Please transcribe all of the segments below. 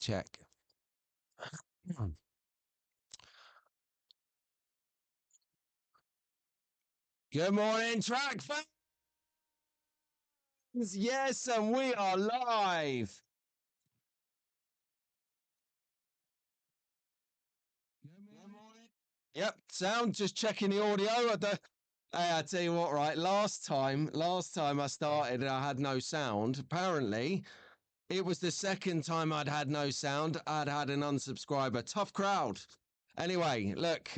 Check. Good morning, track fans. Yes, and we are live. Good morning. Yep, sound. Just checking the audio. I tell you what, right? Last time I started and I had no sound. Apparently, it was the second time I'd had no sound. I'd had an unsubscriber. Tough crowd. Anyway, look,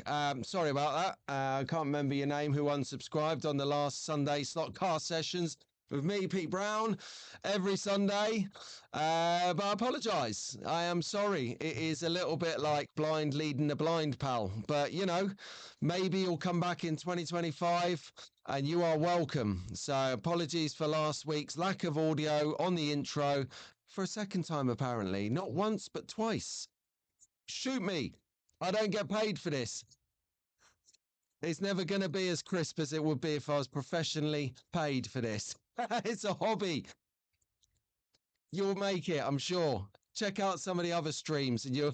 sorry about that. I can't remember your name who unsubscribed on the last Sunday slot car sessions with me, Pete Brown, every Sunday. But I apologise. I am sorry. It is a little bit like blind leading the blind, pal. But, you know, maybe you'll come back in 2025 and you are welcome. So apologies for last week's lack of audio on the intro for a second time, apparently. Not once, but twice. Shoot me. I don't get paid for this. It's never going to be as crisp as it would be if I was professionally paid for this. It's a hobby. You'll make it, I'm sure. Check out some of the other streams and you'll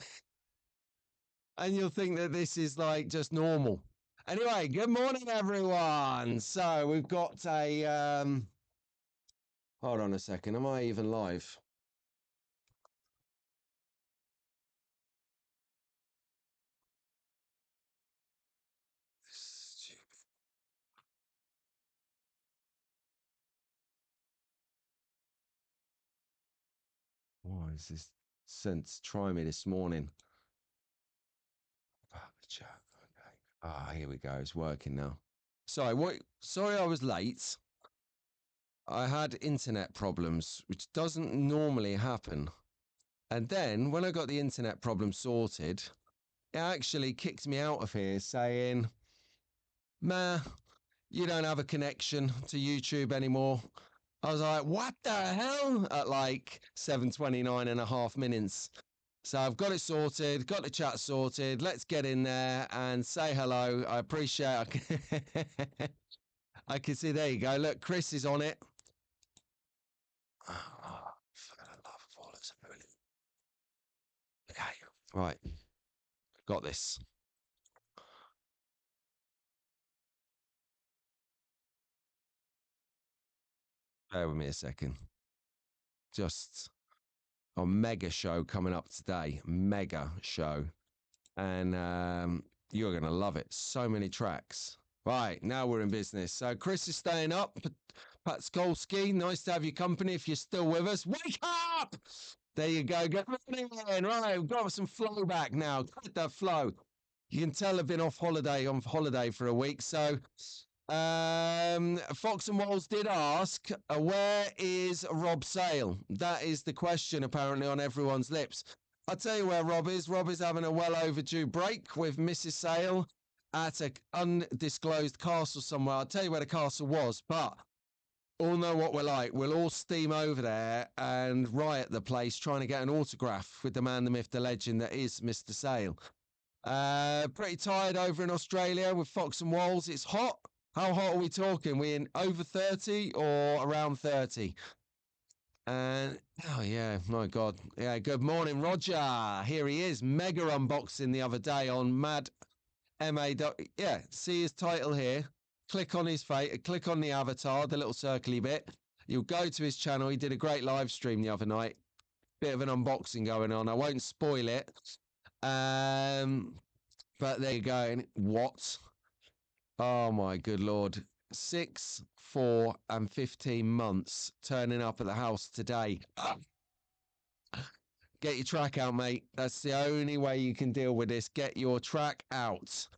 think that this is like just normal. Anyway, good morning, everyone. So we've got a hold on a second. Am I even live? Why is this since try me this morning? About the chat. Okay. Ah, here we go. It's working now. Sorry I was late. I had internet problems, which doesn't normally happen. And then when I got the internet problem sorted, it actually kicked me out of here saying, "Meh, you don't have a connection to YouTube anymore." I was like, what the hell? At like 7:29 and a half minutes. So I've got it sorted, got the chat sorted. Let's get in there and say hello. I appreciate it. I can see, there you go. Look, Chris is on it. Oh, for the love of all that's holy. Okay, right. Got this. Bear with me a second. Just a mega show coming up today. Mega show. And you're going to love it. So many tracks. Right, now we're in business. So Chris is staying up. Pat Skolsky, nice to have your company if you're still with us. Wake up! There you go. Good morning. Right, we've got some flow back now. Get that flow. You can tell I've been on holiday for a week. So Fox and Walls did ask, where is Rob Sale? That is the question apparently on everyone's lips. I'll tell you where Rob is. Rob is having a well overdue break with Mrs. Sale at an undisclosed castle somewhere. I'll tell you where the castle was, but all know what we're like. We'll all steam over there and riot the place trying to get an autograph with the man, the myth, the legend that is Mr. Sale. Pretty tired over in Australia with Fox and Walls. It's hot. How hot are we talking? We in over 30 or around 30? And oh yeah, my God. Yeah, good morning, Roger. Here he is. Mega unboxing the other day on Mad MA. Yeah, see his title here. Click on his face, click on the avatar, the little circly bit. You'll go to his channel. He did a great live stream the other night. Bit of an unboxing going on. I won't spoil it. But there you go. And what? Oh my good Lord. 6, 4, and 15 months turning up at the house today. Get your track out, mate. That's the only way you can deal with this. Get your track out.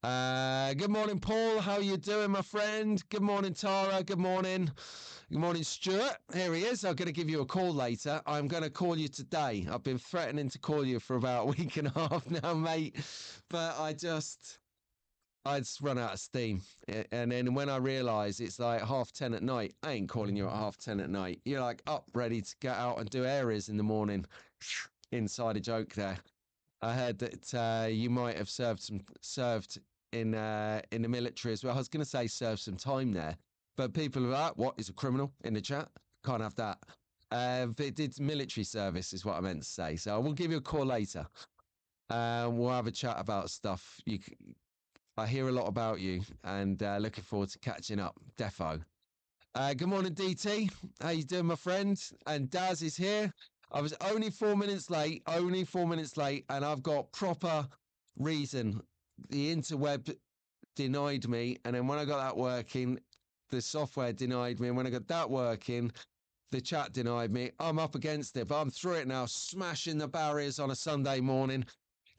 Good morning, Paul. How you doing, my friend? Good morning, Tara. Good morning. Good morning, Stuart. Here he is. I'm going to give you a call later. I'm going to call you today. I've been threatening to call you for about a week and a half now, mate. But I just run out of steam. And then when I realise it's like 10:30 at night, I ain't calling you at 10:30 at night. You're like up, ready to get out and do areas in the morning. Inside a joke there. I heard that you might have served in the military as well. I was going to say serve some time there, but people are like, what is a criminal in the chat? Can't have that. But it's military service is what I meant to say. So I will give you a call later. We'll have a chat about stuff. I hear a lot about you, and looking forward to catching up. Defo. Good morning, DT. How you doing, my friend? And Daz is here. I was only 4 minutes late, and I've got proper reason. The interweb denied me, and then when I got that working, the software denied me, and when I got that working, the chat denied me. I'm up against it, but I'm through it now, smashing the barriers on a Sunday morning,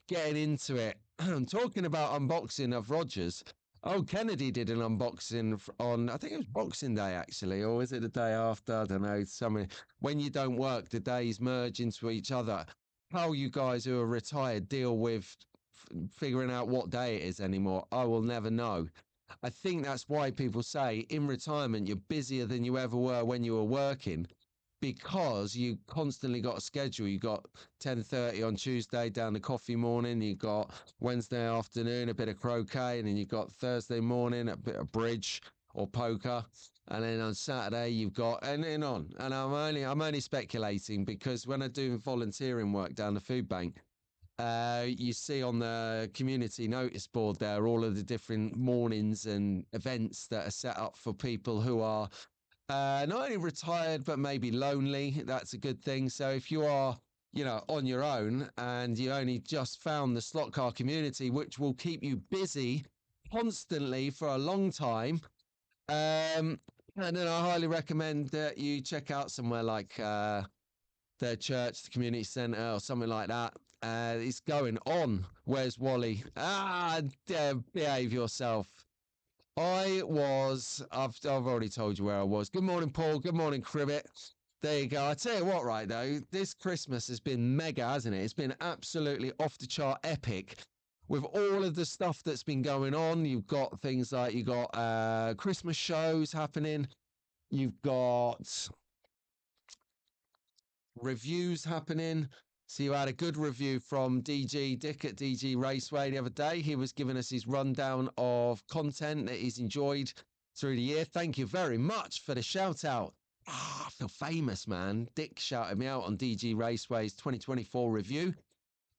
getting into it. I'm talking about unboxing of Rogers. Oh, Kennedy did an unboxing on, I think it was Boxing Day actually, or was it the day after? I don't know. Something. When you don't work, the days merge into each other. How you guys who are retired deal with figuring out what day it is anymore, I will never know. I think that's why people say in retirement you're busier than you ever were when you were working, because you constantly got a schedule. You got 10:30 on Tuesday down to coffee morning. You got Wednesday afternoon a bit of croquet, and then you got Thursday morning a bit of bridge or poker, and then on Saturday you've got and then on. And I'm only speculating because when I do volunteering work down the food bank, you see on the community notice board there all of the different mornings and events that are set up for people who are not only retired but maybe lonely. That's a good thing. So if you are, on your own and you only just found the slot car community, which will keep you busy constantly for a long time, and then I highly recommend that you check out somewhere like their church, the community centre, or something like that. It's going on. Where's Wally? Behave yourself. I've already told you where I was. Good morning, Paul. Good morning, Cribbit. There you go. I tell you what, right, though, this Christmas has been mega, hasn't it? It's been absolutely off the chart epic with all of the stuff that's been going on. You've got things like Christmas shows happening. You've got reviews happening. So you had a good review from Dick at DG Raceway the other day. He was giving us his rundown of content that he's enjoyed through the year. Thank you very much for the shout out. I feel famous, man. Dick shouted me out on DG Raceway's 2024 review.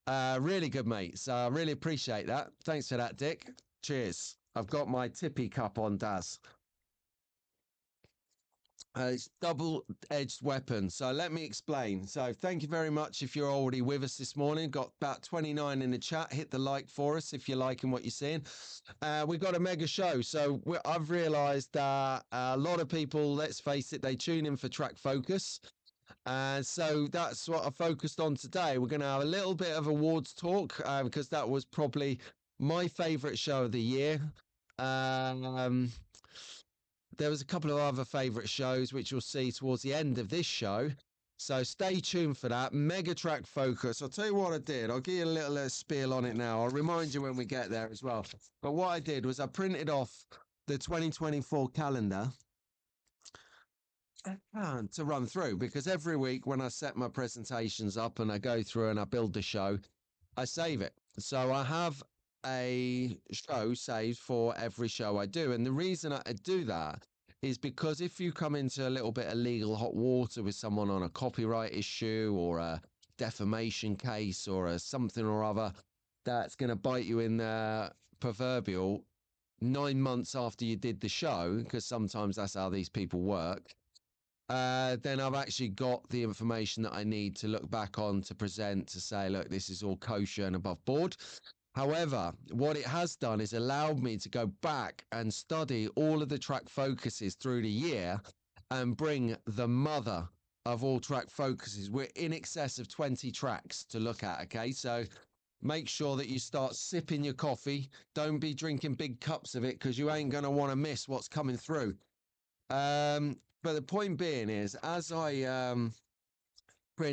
Really good, mate. So I really appreciate that. Thanks for that, Dick. Cheers. I've got my tippy cup on, Daz. It's double-edged weapon. So let me explain. So thank you very much if you're already with us this morning. Got about 29 in the chat. Hit the like for us if you're liking what you're seeing. We've got a mega show. So I've realised that a lot of people, let's face it, they tune in for track focus. And so that's what I focused on today. We're going to have a little bit of awards talk because that was probably my favourite show of the year. There was a couple of other favourite shows, which you'll see towards the end of this show. So stay tuned for that. Mega track focus. I'll tell you what I did. I'll give you a little spiel on it now. I'll remind you when we get there as well. But what I did was I printed off the 2024 calendar to run through, because every week when I set my presentations up and I go through and I build the show, I save it. So I have a show saved for every show I do. And the reason I do that is because if you come into a little bit of legal hot water with someone on a copyright issue or a defamation case or a something or other that's going to bite you in the proverbial 9 months after you did the show, because sometimes that's how these people work, then I've actually got the information that I need to look back on to present to say, look, this is all kosher and above board. However, what it has done is allowed me to go back and study all of the track focuses through the year and bring the mother of all track focuses. We're in excess of 20 tracks to look at, okay? So make sure that you start sipping your coffee. Don't be drinking big cups of it because you ain't going to want to miss what's coming through. But the point being is, as I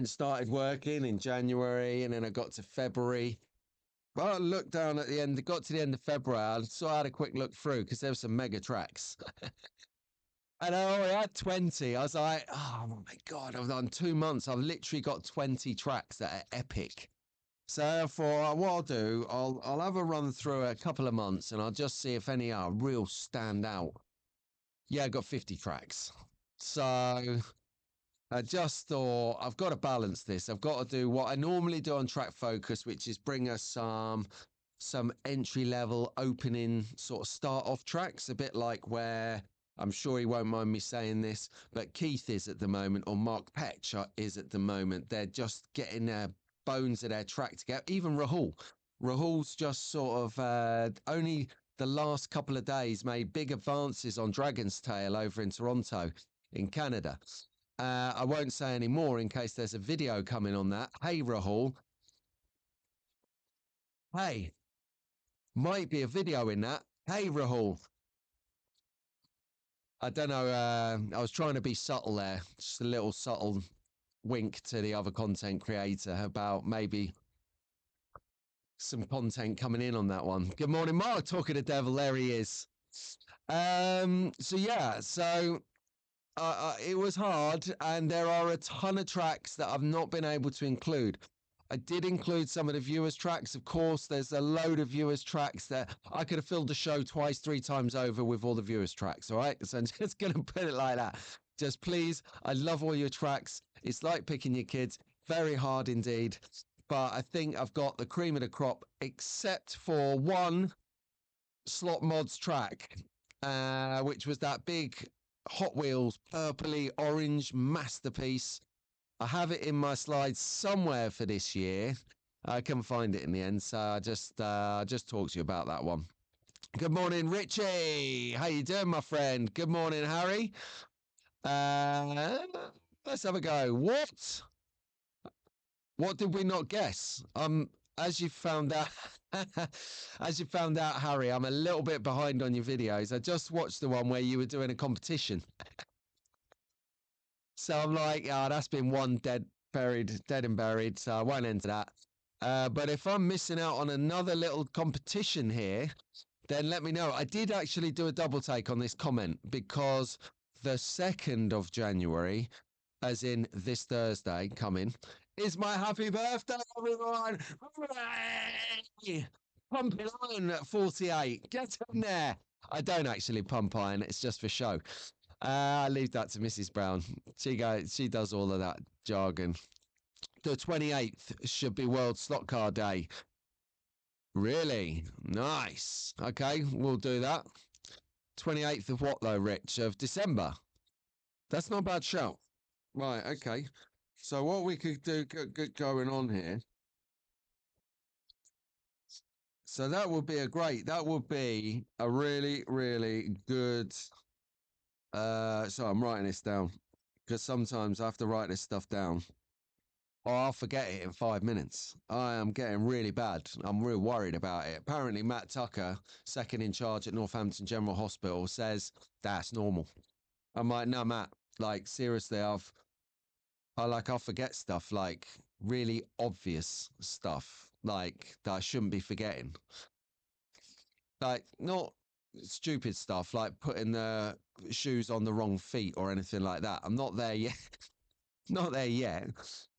started working in January and then I got to February, well, I looked down at the end, got to the end of February, so I had a quick look through because there were some mega tracks. And I only had 20. I was like, oh my God, I've done 2 months. I've literally got 20 tracks that are epic. So therefore, what I'll do, I'll have a run through a couple of months and I'll just see if any are real stand out. Yeah, I got 50 tracks. So I just thought I've got to balance this. I've got to do what I normally do on Track Focus, which is bring us some entry level opening sort of start off tracks, a bit like where I'm sure he won't mind me saying this, but Keith is at the moment, or Mark Petch is at the moment. They're just getting their bones of their track together. Even Rahul's just sort of only the last couple of days made big advances on Dragon's Tail over in Toronto in Canada. I won't say any more in case there's a video coming on that. Hey, Rahul. Hey, might be a video in that. Hey, Rahul. I don't know. I was trying to be subtle there. Just a little subtle wink to the other content creator about maybe some content coming in on that one. Good morning, Mark. Talking to Devil. There he is. So yeah, so it was hard, and there are a ton of tracks that I've not been able to include. I did include some of the viewers' tracks. Of course, there's a load of viewers' tracks that I could have filled the show twice, 3 times over with all the viewers' tracks. All right. So I'm just going to put it like that. Just please, I love all your tracks. It's like picking your kids. Very hard indeed. But I think I've got the cream of the crop, except for one Slot Mods track, which was that big Hot Wheels purpley orange masterpiece. I have it in my slides somewhere for this year. I couldn't find it in the end, so I just talked to you about that one. Good morning, Richie. How you doing, my friend? Good morning, Harry. Let's have a go. What did we not guess? As you found out, Harry, I'm a little bit behind on your videos. I just watched the one where you were doing a competition. So I'm like, that's been one dead and buried. So I won't enter that. But if I'm missing out on another little competition here, then let me know. I did actually do a double take on this comment because the 2nd of January, as in this Thursday coming, is my happy birthday, everyone. Pumping iron at 48. Get in there. I don't actually pump iron. It's just for show. I leave that to Mrs. Brown. She does all of that jargon. The 28th should be World Slot Car Day. Really? Nice. Okay, we'll do that. 28th of what though, Rich? Of December. That's not a bad shout. Right, okay. So what we could do going on here. So that would be that would be a really, really good. So I'm writing this down because sometimes I have to write this stuff down or I'll forget it in 5 minutes. I am getting really bad. I'm real worried about it. Apparently, Matt Tucker, second in charge at Northampton General Hospital, says that's normal. I'm like, no, Matt, like seriously, I'll forget stuff, like really obvious stuff, like that I shouldn't be forgetting. Like not stupid stuff like putting the shoes on the wrong feet or anything like that. I'm not there yet. Not there yet,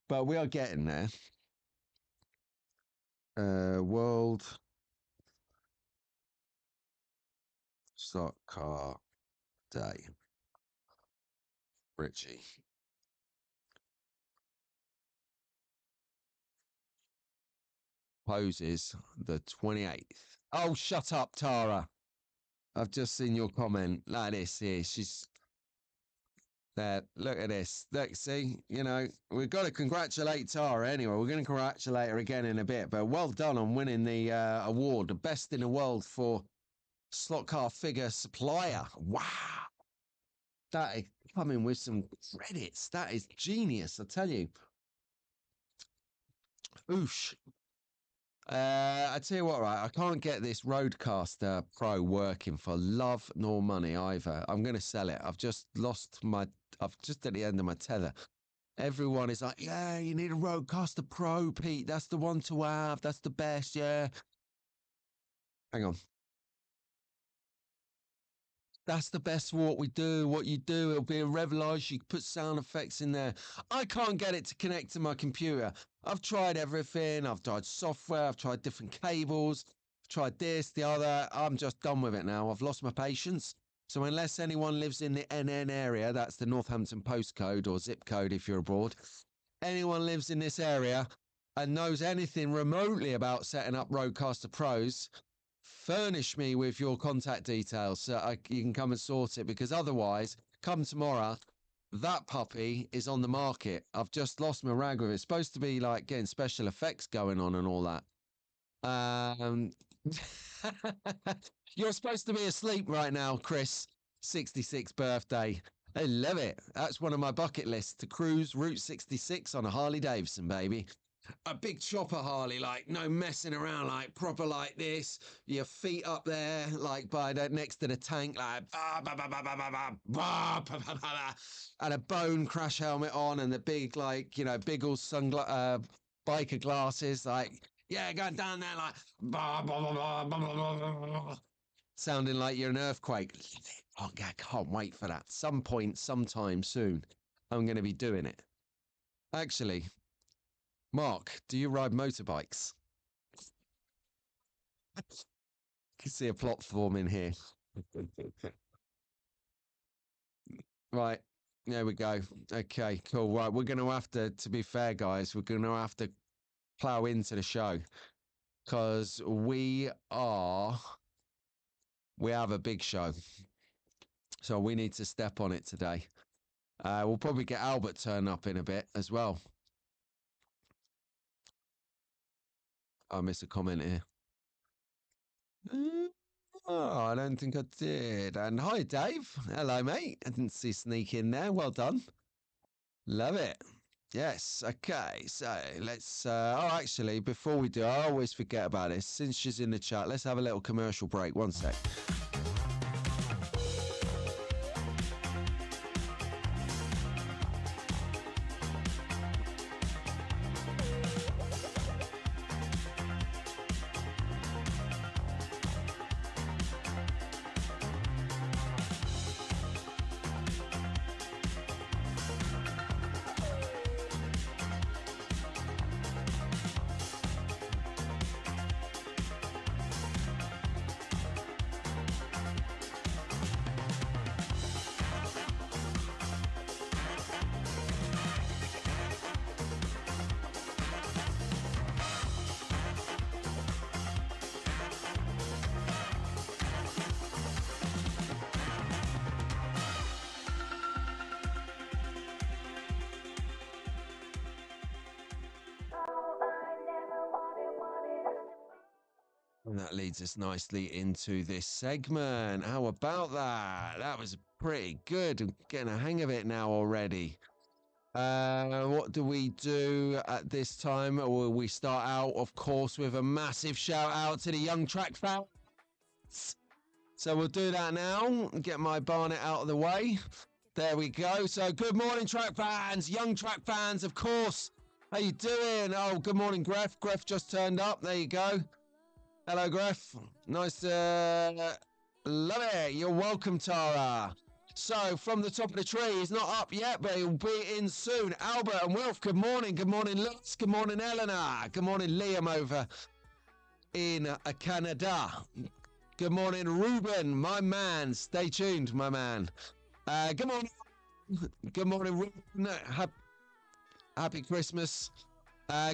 but we are getting there. World Stock Car Day. Richie. Poses the 28th. Oh, shut up, Tara. I've just seen your comment. Like this here. She's there. Look at this. Look, see, you know, we've got to congratulate Tara anyway. We're going to congratulate her again in a bit. But well done on winning the award, the best in the world for slot car figure supplier. Wow. That is coming with some credits. That is genius, I tell you. Oosh. I tell you what, right? I can't get this Roadcaster Pro working for love nor money either. I'm going to sell it. I've just at the end of my tether. Everyone is like, yeah, you need a Roadcaster Pro, Pete. That's the one to have. That's the best, yeah. Hang on. That's the best for what we do. What you do, it'll be a revelation. You put sound effects in there. I can't get it to connect to my computer. I've tried everything. I've tried software. I've tried different cables. I've tried this, the other. I'm just done with it now. I've lost my patience. So unless anyone lives in the NN area, that's the Northampton postcode or zip code if you're abroad, anyone lives in this area and knows anything remotely about setting up Rodecaster Pros, furnish me with your contact details so you can come and sort it, because otherwise, come tomorrow, that puppy is on the market. I've just lost my rag with it. It's supposed to be like getting special effects going on and all that. You're supposed to be asleep right now, Chris. 66th birthday. I love it. That's one of my bucket lists, to cruise Route 66 on a Harley Davidson, baby. A big chopper Harley, like no messing around, like proper like this. Your feet up there, like by the next to the tank, like and a bone crash helmet on, and the big, like, you know, big old biker glasses, like, yeah, going down there like sounding like you're an earthquake. Oh, I can't wait for that. Some point, sometime soon, I'm going to be doing it. Actually, Mark, do you ride motorbikes? I can see a plot forming here. Right, there we go. Okay, cool. Right, we're going to have to be fair, guys, we're going to have to plow into the show, because we have a big show. So we need to step on it today. We'll probably get Albert turn up in a bit as well. I missed a comment here. Oh, I don't think I did. And hi, Dave. Hello, mate. I didn't see sneak in there. Well done. Love it. Yes. Okay. So let's. Oh, actually, before we do, I always forget about this. Since she's in the chat, let's have a little commercial break. One sec. And that leads us nicely into this segment. How about that? That was pretty good. I'm getting a hang of it now already. What do we do at this time? Well, we start out, of course, with a massive shout out to the Young Track fans. So we'll do that now. Get my Barnet out of the way. There we go. So good morning, track fans. Young Track fans, of course. How you doing? Oh, good morning, Gref. Gref just turned up. There you go. Hello, Gref. Nice to love it. You're welcome, Tara. So from the top of the tree, he's not up yet, but he'll be in soon. Albert and Wilf, good morning. Good morning, Lutz. Good morning, Eleanor. Good morning, Liam over in Canada. Good morning, Ruben, my man. Stay tuned, my man. Good morning. Good morning, Ruben. Happy Christmas.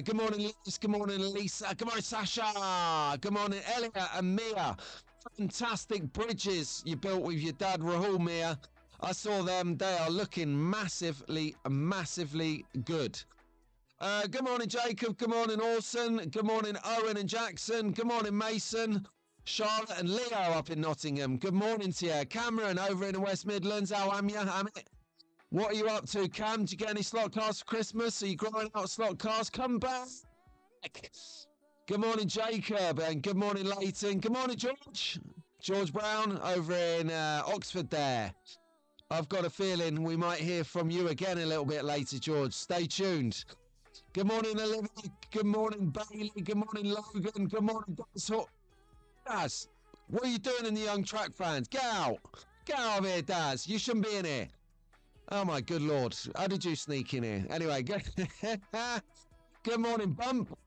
Good morning, Liz. Good morning, Lisa. Good morning, Sasha. Good morning, Elliot and Mia. Fantastic bridges you built with your dad, Rahul, Mia. I saw them. They are looking massively, massively good. Good morning, Jacob. Good morning, Orson. Good morning, Owen and Jackson. Good morning, Mason. Charlotte and Leo up in Nottingham. Good morning to you. Cameron over in the West Midlands. How am you? What are you up to, Cam? Did you get any slot cars for Christmas? Are you growing out slot cars? Come back. Good morning, Jacob. And good morning, Leighton. Good morning, George. George Brown over in Oxford there. I've got a feeling we might hear from you again a little bit later, George. Stay tuned. Good morning, Olivia. Good morning, Bailey. Good morning, Logan. Good morning, Daz. What are you doing in the Young Track fans? Get out. Get out of here, Daz. You shouldn't be in here. Oh, my good Lord. How did you sneak in here? Anyway, good morning, Bump.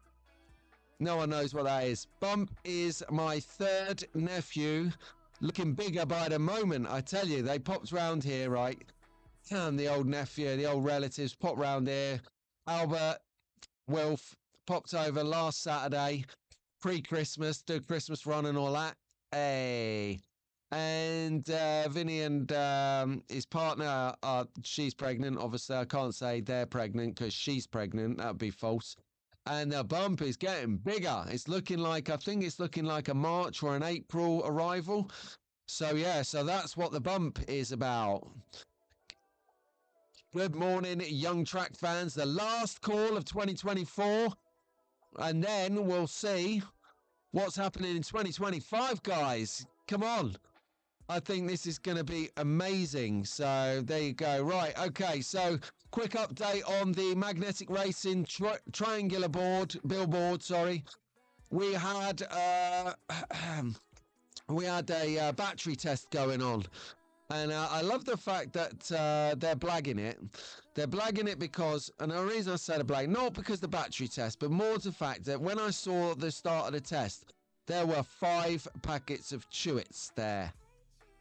No one knows what that is. Bump is my third nephew looking bigger by the moment. I tell you, they popped round here, right? And the old nephew, the old relatives popped round here. Albert, Wilf popped over last Saturday, pre-Christmas, do Christmas run and all that. Hey. And Vinny and his partner, she's pregnant. Obviously, I can't say they're pregnant because she's pregnant. That would be false. And the bump is getting bigger. It's looking like, I think it's looking like a March or an April arrival. So, yeah, so that's what the bump is about. Good morning, young track fans. The last call of 2024. And then we'll see what's happening in 2025, guys. Come on. I think this is going to be amazing. So there you go. Right. Okay. So quick update on the magnetic racing triangular billboard. Sorry. We had a battery test going on. And I love the fact that they're blagging it. They're blagging it because, and the reason I said a blag, not because the battery test, but more to the fact that when I saw the start of the test, there were 5 packets of Chewits there.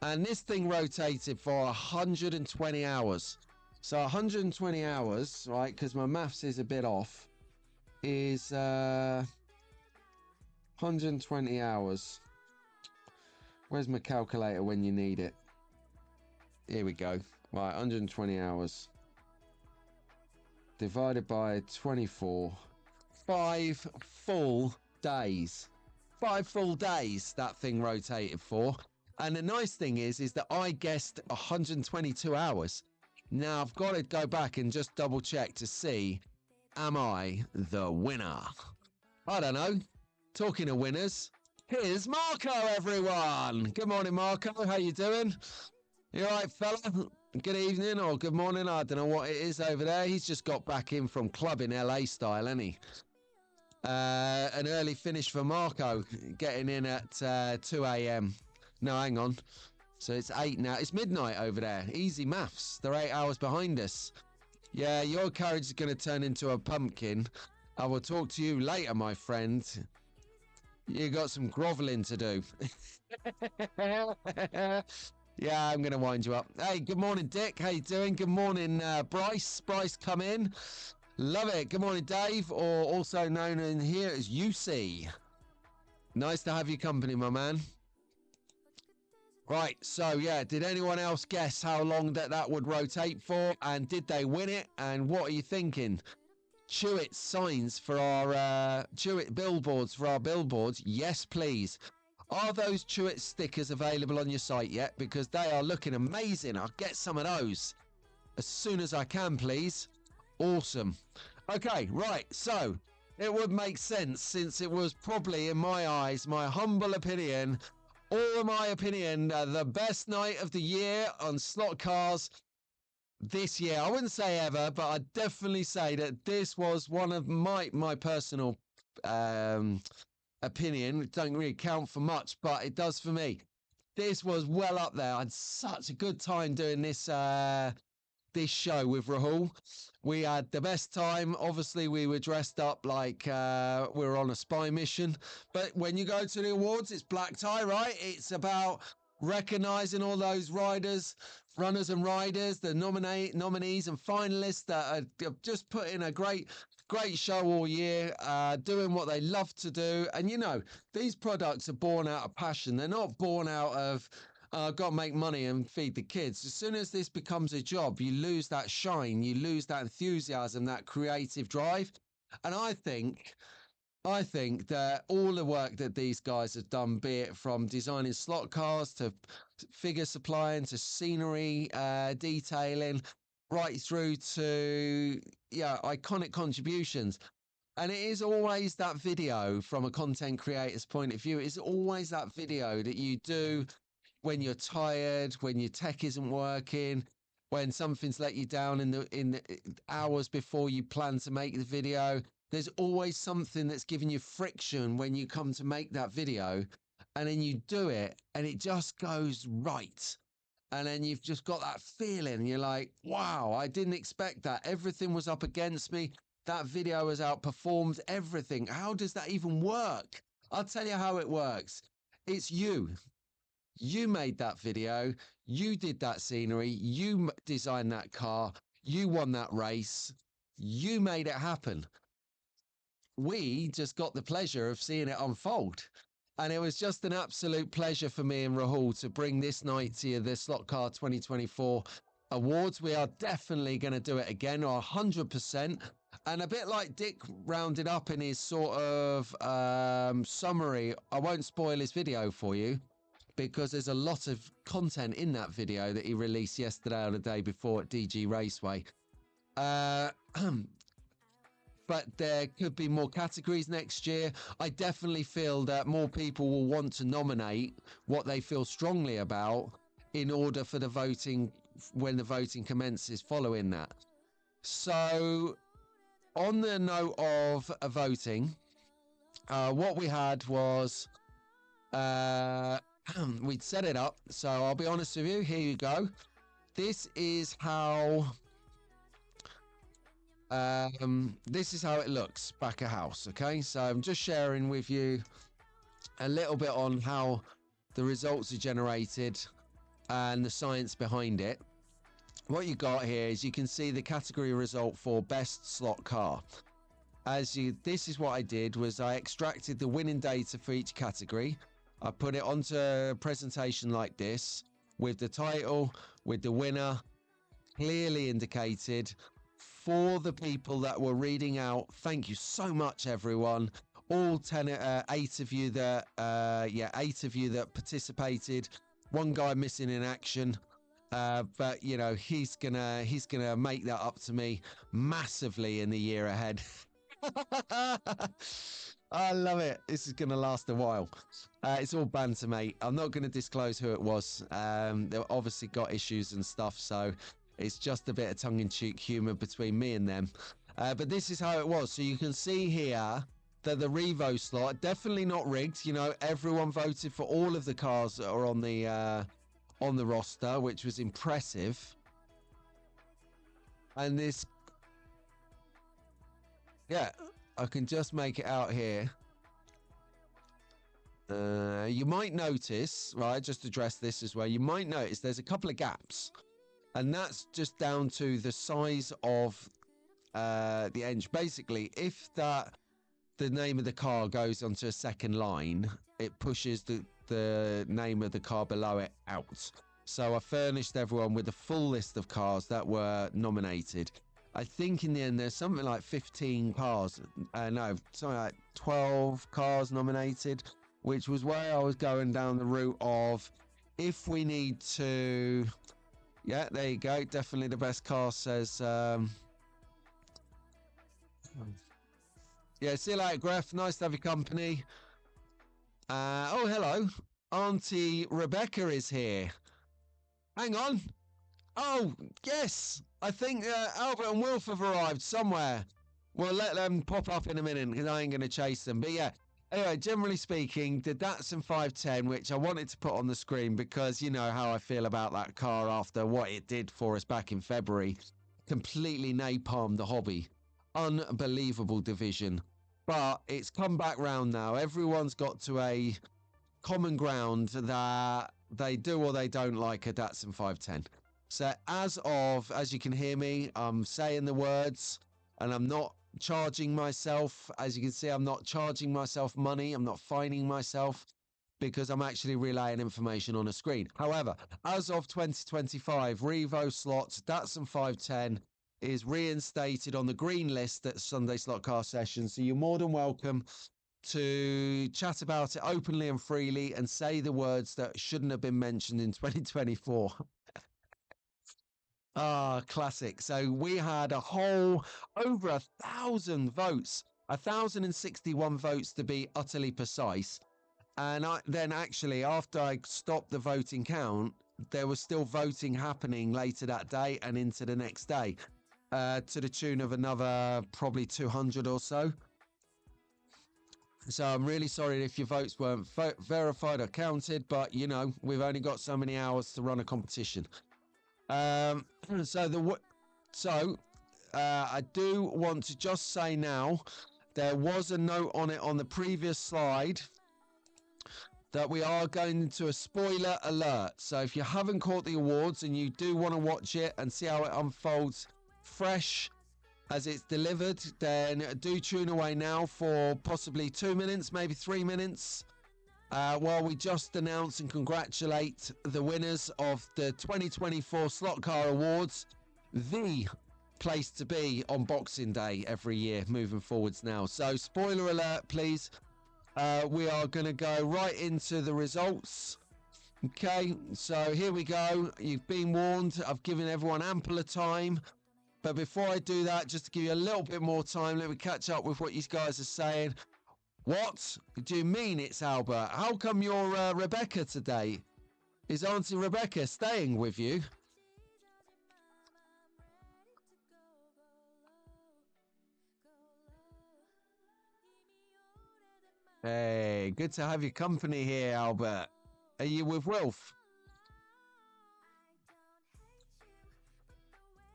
And this thing rotated for 120 hours. So 120 hours, right, because my maths is a bit off, is 120 hours. Where's my calculator when you need it? Here we go. Right, 120 hours. Divided by 24. 5 full days. 5 full days that thing rotated for. And the nice thing is that I guessed 122 hours. Now I've got to go back and just double check to see, am I the winner? I don't know. Talking of winners, here's Marco, everyone. Good morning, Marco. How you doing? You all right, fella? Good evening or good morning. I don't know what it is over there. He's just got back in from club in LA style, hasn't he? An early finish for Marco, getting in at 2 a.m. No, hang on. So it's 8 now. It's midnight over there. Easy maths. They're 8 hours behind us. Yeah, your carriage is going to turn into a pumpkin. I will talk to you later, my friend. You got some groveling to do. Yeah, I'm going to wind you up. Hey, good morning, Dick. How you doing? Good morning, Bryce. Bryce, come in. Love it. Good morning, Dave, or also known in here as UC. Nice to have your company, my man. Right, so yeah, did anyone else guess how long that would rotate for? And did they win it? And what are you thinking? Chewit signs for our Chewit billboards for our billboards? Yes, please. Are those Chewit stickers available on your site yet? Because they are looking amazing. I'll get some of those as soon as I can, please. Awesome. Okay, right, so it would make sense, since it was probably, in my eyes, my humble opinion, all of my opinion, the best night of the year on slot cars this year. I wouldn't say ever, but I'd definitely say that this was one of my personal opinion. It don't really count for much, but it does for me. This was well up there. I had such a good time doing this this show with Rahul. We had the best time. Obviously, we were dressed up like we were on a spy mission. But when you go to the awards, it's black tie, right? It's about recognizing all those riders, runners and riders, the nominees and finalists that have just put in a great show all year, doing what they love to do. And, you know, these products are born out of passion. They're not born out of got to make money and feed the kids. As soon as this becomes a job, you lose that shine, you lose that enthusiasm, that creative drive. And I think that all the work that these guys have done, be it from designing slot cars to figure supplying to scenery detailing, right through to iconic contributions. And it is always that video from a content creator's point of view. It's always that video that you do when you're tired, when your tech isn't working, when something's let you down in the hours before you plan to make the video. There's always something that's giving you friction when you come to make that video, and then you do it and it just goes right. And then you've just got that feeling and you're like, wow, I didn't expect that. Everything was up against me. That video has outperformed everything. How does that even work? I'll tell you how it works. It's you. You made that video. You did that scenery. You designed that car. You won that race. You made it happen. We just got the pleasure of seeing it unfold. And it was just an absolute pleasure for me and Rahul to bring this night to you, the Slot Car 2024 awards. We are definitely going to do it again, or 100%. And a bit like Dick rounded up in his sort of summary, I won't spoil his video for you because there's a lot of content in that video that he released yesterday or the day before at DG Raceway. But there could be more categories next year. I definitely feel that more people will want to nominate what they feel strongly about in order for the voting, when the voting commences following that. So on the note of voting, what we had was we'd set it up. So I'll be honest with you, here you go. This is how it looks back at house. Okay, so I'm just sharing with you a little bit on how the results are generated and the science behind it. What you got here is you can see the category result for best slot car. This is what I did was I extracted the winning data for each category. I put it onto a presentation like this with the title, with the winner clearly indicated. For the people that were reading out, thank you so much, everyone. All 8 of you that, 8 of you that participated. One guy missing in action, but you know he's gonna make that up to me massively in the year ahead. I love it. This is gonna last a while. It's all banter, mate. I'm not gonna disclose who it was. They obviously got issues and stuff, so. It's just a bit of tongue-in-cheek humor between me and them. But this is how it was. So you can see here that the Revo slot, definitely not rigged. You know, everyone voted for all of the cars that are on the roster, which was impressive. And this, yeah, I can just make it out here. You might notice, right, just address this as well. You might notice there's a couple of gaps. And that's just down to the size of the engine. Basically, if the name of the car goes onto a second line, it pushes the name of the car below it out. So I furnished everyone with a full list of cars that were nominated. I think in the end there's something like 15 cars. No, something like 12 cars nominated, which was where I was going down the route of if we need to... Yeah, there you go. Definitely the best car, says... Yeah, see you later, Gref. Nice to have your company. Oh, hello. Auntie Rebecca is here. Hang on. Oh, yes. I think Albert and Wilf have arrived somewhere. We'll let them pop up in a minute because I ain't going to chase them. But yeah, anyway, generally speaking, the Datsun 510, which I wanted to put on the screen because you know how I feel about that car after what it did for us back in February. Completely napalmed the hobby. Unbelievable division. But it's come back round now. Everyone's got to a common ground that they do or they don't like a Datsun 510. So as you can hear me, I'm saying the words and I'm not charging myself. As you can see, I'm not charging myself money. I'm not fining myself because I'm actually relaying information on a screen. However, as of 2025, Revo slots, Datsun 510 is reinstated on the green list at Sunday Slot Car Sessions. So you're more than welcome to chat about it openly and freely and say the words that shouldn't have been mentioned in 2024. Ah, classic. So we had a whole over 1,000 votes, 1,061 votes to be utterly precise. And then actually, after I stopped the voting count, there was still voting happening later that day and into the next day, to the tune of another probably 200 or so. So I'm really sorry if your votes weren't verified or counted, but you know, we've only got so many hours to run a competition. I do want to just say now, there was a note on it on the previous slide that we are going into a spoiler alert. So if you haven't caught the awards and you do want to watch it and see how it unfolds fresh as it's delivered, then do tune away now for possibly 2 minutes, maybe 3 minutes, while we just announce and congratulate the winners of the 2024 Slot Car Awards, the place to be on Boxing Day every year moving forwards now. So spoiler alert, please. We are going to go right into the results. Okay, so here we go. You've been warned. I've given everyone ample of time. But before I do that, just to give you a little bit more time, let me catch up with what you guys are saying. What do you mean it's Albert? How come you're Rebecca today? Is Auntie Rebecca staying with you? Hey, good to have your company here, Albert. Are you with Wilf?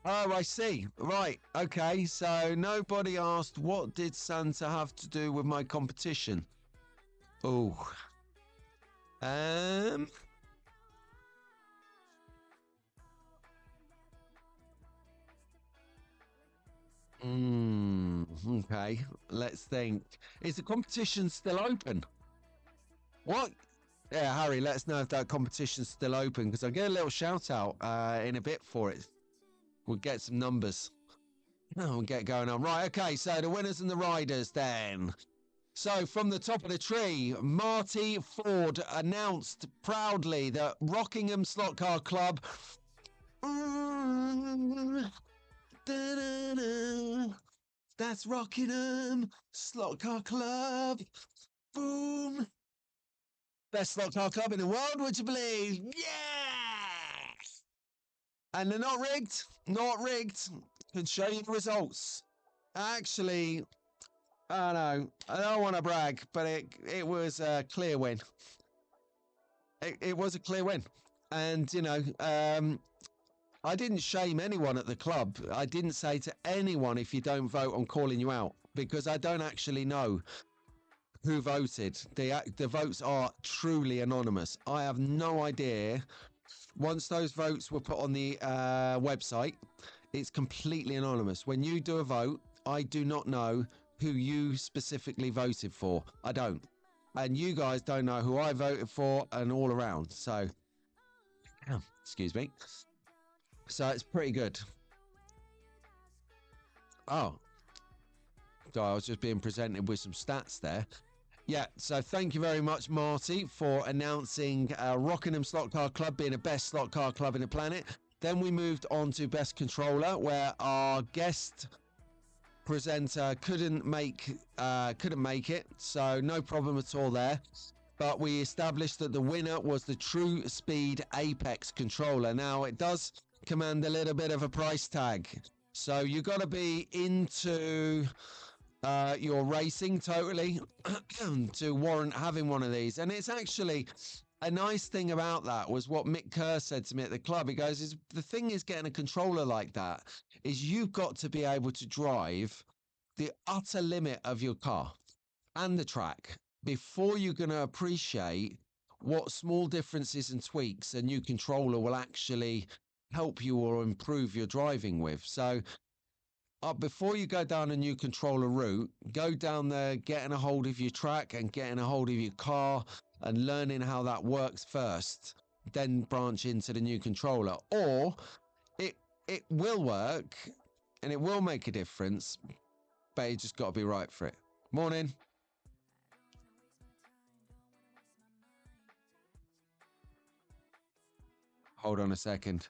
Oh, I see. Right. Okay. So nobody asked, what did Santa have to do with my competition? Oh. Okay. Let's think. Is the competition still open? What? Yeah, Harry, let us know if that competition's still open, because I'll get a little shout out in a bit for it. We'll get some numbers. We'll get going on. Right, okay, so the winners and the riders then. So from the top of the tree, Marty Ford announced proudly that Rockingham Slot Car Club that's Rockingham Slot Car Club. Boom. Best slot car club in the world, would you believe? Yeah! And they're not rigged. Not rigged. Can show you the results. Actually, I know, I don't want to brag, but it was a clear win. It was a clear win. And, you know, I didn't shame anyone at the club. I didn't say to anyone, if you don't vote, I'm calling you out, because I don't actually know who voted. The votes are truly anonymous. I have no idea. Once those votes were put on the website, it's completely anonymous. When you do a vote, I do not know who you specifically voted for. I don't. And you guys don't know who I voted for and all around. So, excuse me. So it's pretty good. Oh. So I was just being presented with some stats there. Yeah, so thank you very much, Marty, for announcing Rockingham Slot Car Club being the best slot car club in the planet. Then we moved on to Best Controller, where our guest presenter couldn't make it, so no problem at all there. But we established that the winner was the True Speed Apex controller. Now, it does command a little bit of a price tag, so you got to be into your racing totally to warrant having one of these. And it's actually a nice thing about that was what Mick Kerr said to me at the club. He goes, the thing is getting a controller like that is you've got to be able to drive the utter limit of your car and the track before you're going to appreciate what small differences and tweaks a new controller will actually help you or improve your driving with. So before you go down a new controller route, go down there, getting a hold of your track and getting a hold of your car and learning how that works first, then branch into the new controller. Or it will work and it will make a difference, but you just got to be right for it. Morning. Hold on a second.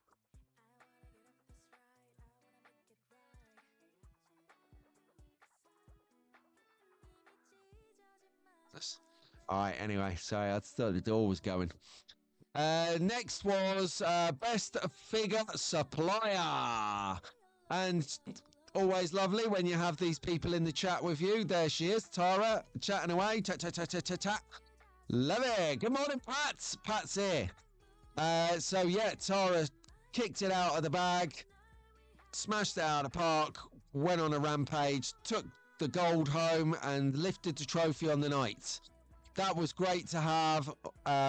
All right, anyway, sorry, I thought the door was going. Next was Best Figure Supplier. And always lovely when you have these people in the chat with you. There she is, Tara, chatting away. Chat, chat, chat, chat, chat, chat. Love it. Good morning, Pat. Pat's here. So, yeah, Tara kicked it out of the bag, smashed it out of the park, went on a rampage, took the gold home and lifted the trophy on the night. that was great to have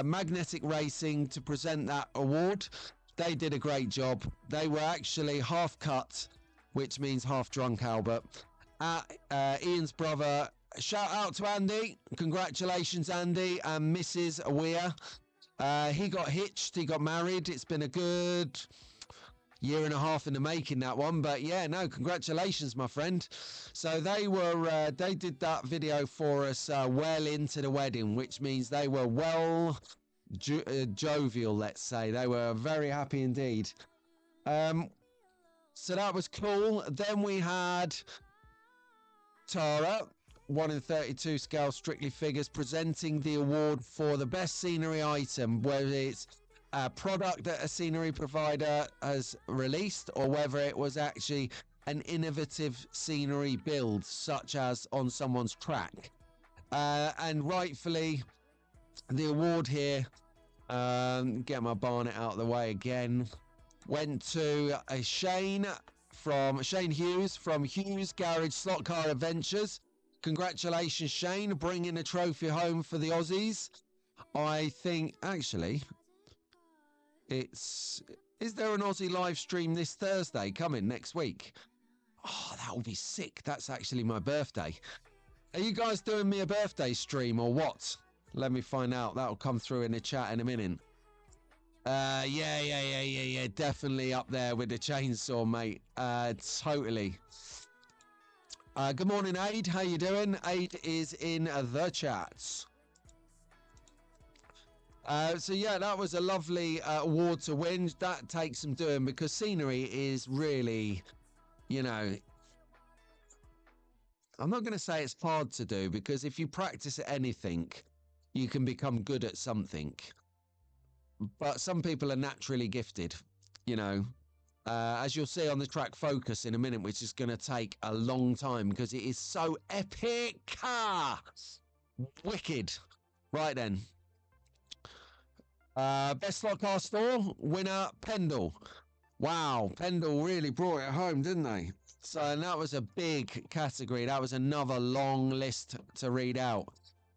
Magnetic Racing to present that award. They did a great job. They were actually half cut, which means half drunk, Albert. Ian's brother. Shout out to Andy. Congratulations, Andy and Mrs. Weir. He got hitched. He got married. It's been a good year and a half in the making, that one. But yeah, no, congratulations, my friend. So they did that video for us well into the wedding, which means they were well jovial, let's say. They were very happy indeed. So that was cool. Then we had Tara, 1 in 32 scale strictly figures, presenting the award for the best scenery item, whether it's a product that a scenery provider has released or whether it was actually an innovative scenery build, such as on someone's track. And rightfully, the award here, get my Barnet out of the way again, went to Shane Hughes from Hughes Garage Slot Car Adventures. Congratulations, Shane, bringing a trophy home for the Aussies. I think, actually, is there an Aussie live stream this Thursday coming next week? Oh, that will be sick. That's actually my birthday. Are you guys doing me a birthday stream or what? Let me find out. That'll come through in the chat in a minute. Yeah. Definitely up there with the chainsaw, mate. Totally. Good morning, Aid. How you doing? Aid is in the chats. So yeah, that was a lovely award to win. That takes some doing because scenery is really, you know, I'm not going to say it's hard to do because if you practice at anything, you can become good at something. But some people are naturally gifted, you know, as you'll see on the track Focus in a minute, which is going to take a long time because it is so epic. Wicked. Right then. Best Slot Car Store winner, Pendle. Wow, Pendle really brought it home, didn't they? So and that was a big category. That was another long list to read out.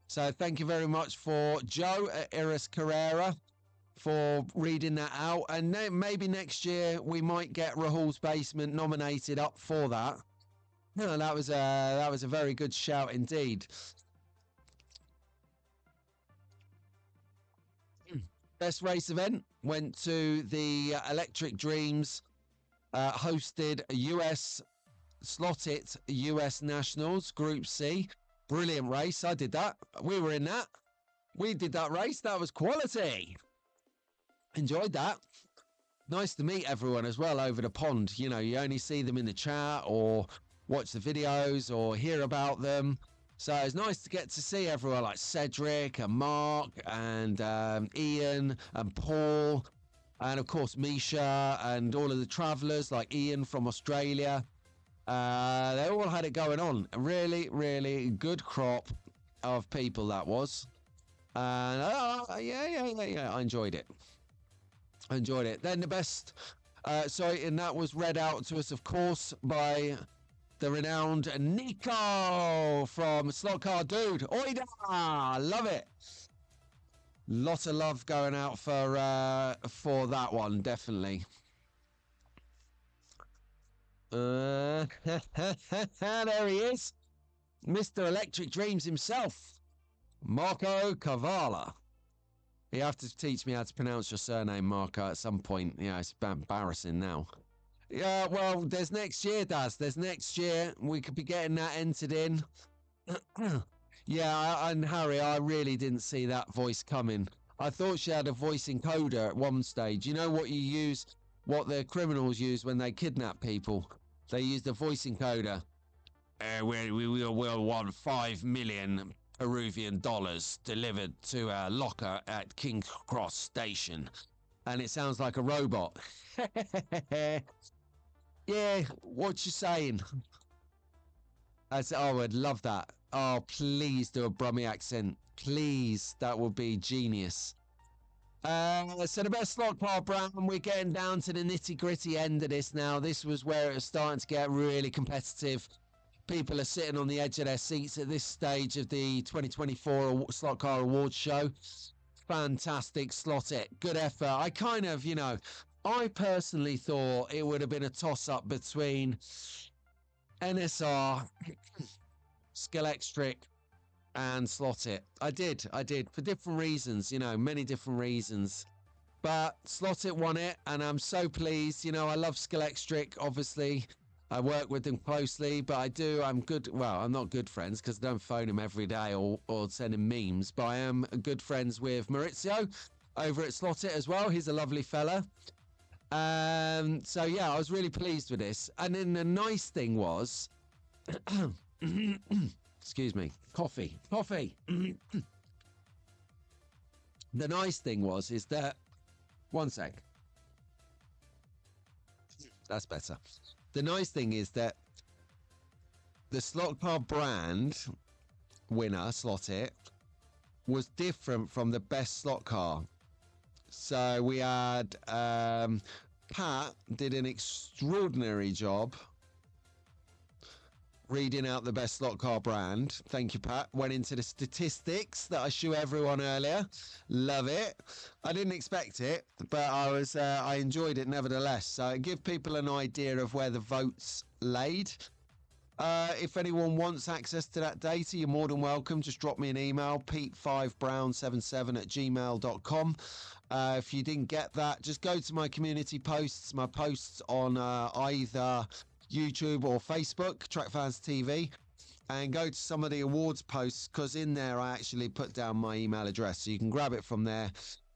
So thank you very much for Joe at Iris Carrera for reading that out. And maybe next year we might get Rahul's Basement nominated up for that. No, that was a very good shout indeed. Best race event went to the Electric Dreams hosted US Slot It US Nationals Group C. Brilliant race. I did that. We were in that. We did that race. That was quality. Enjoyed that. Nice to meet everyone as well over the pond. You know, you only see them in the chat or watch the videos or hear about them. So it's nice to get to see everyone like Cedric and Mark and Ian and Paul and of course Misha and all of the travellers like Ian from Australia. They all had it going on. A really, really good crop of people that was. And yeah, I enjoyed it. Then the best, and that was read out to us, of course, by the renowned Nico from Slot Car Dude. Oida! Love it. Lot of love going out for that one, definitely. There he is. Mr. Electric Dreams himself. Marco Cavala. You have to teach me how to pronounce your surname, Marco, at some point. Yeah, it's embarrassing now. Yeah, well, there's next year, Daz. There's next year. We could be getting that entered in. Yeah, and Harry, I really didn't see that voice coming. I thought she had a voice encoder at one stage. You know what you use, what the criminals use when they kidnap people? They use the voice encoder. We'll want 5 million Peruvian dollars delivered to a locker at King's Cross Station. And it sounds like a robot. Yeah, what you saying? I said, oh, I'd love that. Oh, please do a Brummie accent. Please, that would be genius. So the best slot car brand, we're getting down to the nitty-gritty end of this now. This was where it was starting to get really competitive. People are sitting on the edge of their seats at this stage of the 2024 Slot Car Awards show. Fantastic, Slot It. Good effort. I kind of, I personally thought it would have been a toss-up between NSR, Scalextric, and Slot It. I did, for different reasons, many different reasons. But Slot It won it, and I'm so pleased. I love Scalextric, obviously. I work with them closely, but I'm good. Well, I'm not good friends because I don't phone him every day or send him memes, but I am good friends with Maurizio over at Slot It as well. He's a lovely fella. So yeah, I was really pleased with this. And then the nice thing was, excuse me, coffee. The nice thing is that, one sec. That's better. The nice thing is that the slot car brand winner, Slot It, was different from the best slot car. So we had Pat did an extraordinary job reading out the best slot car brand. Thank you, Pat. Went into the statistics that I show everyone earlier. Love it. I didn't expect it, but I enjoyed it nevertheless. So give people an idea of where the votes laid. If anyone wants access to that data, you're more than welcome. Just drop me an email, pete5brown77@gmail.com. If you didn't get that, just go to my community posts, my posts on either YouTube or Facebook, Trackfans TV, and go to some of the awards posts, because in there I actually put down my email address, so you can grab it from there.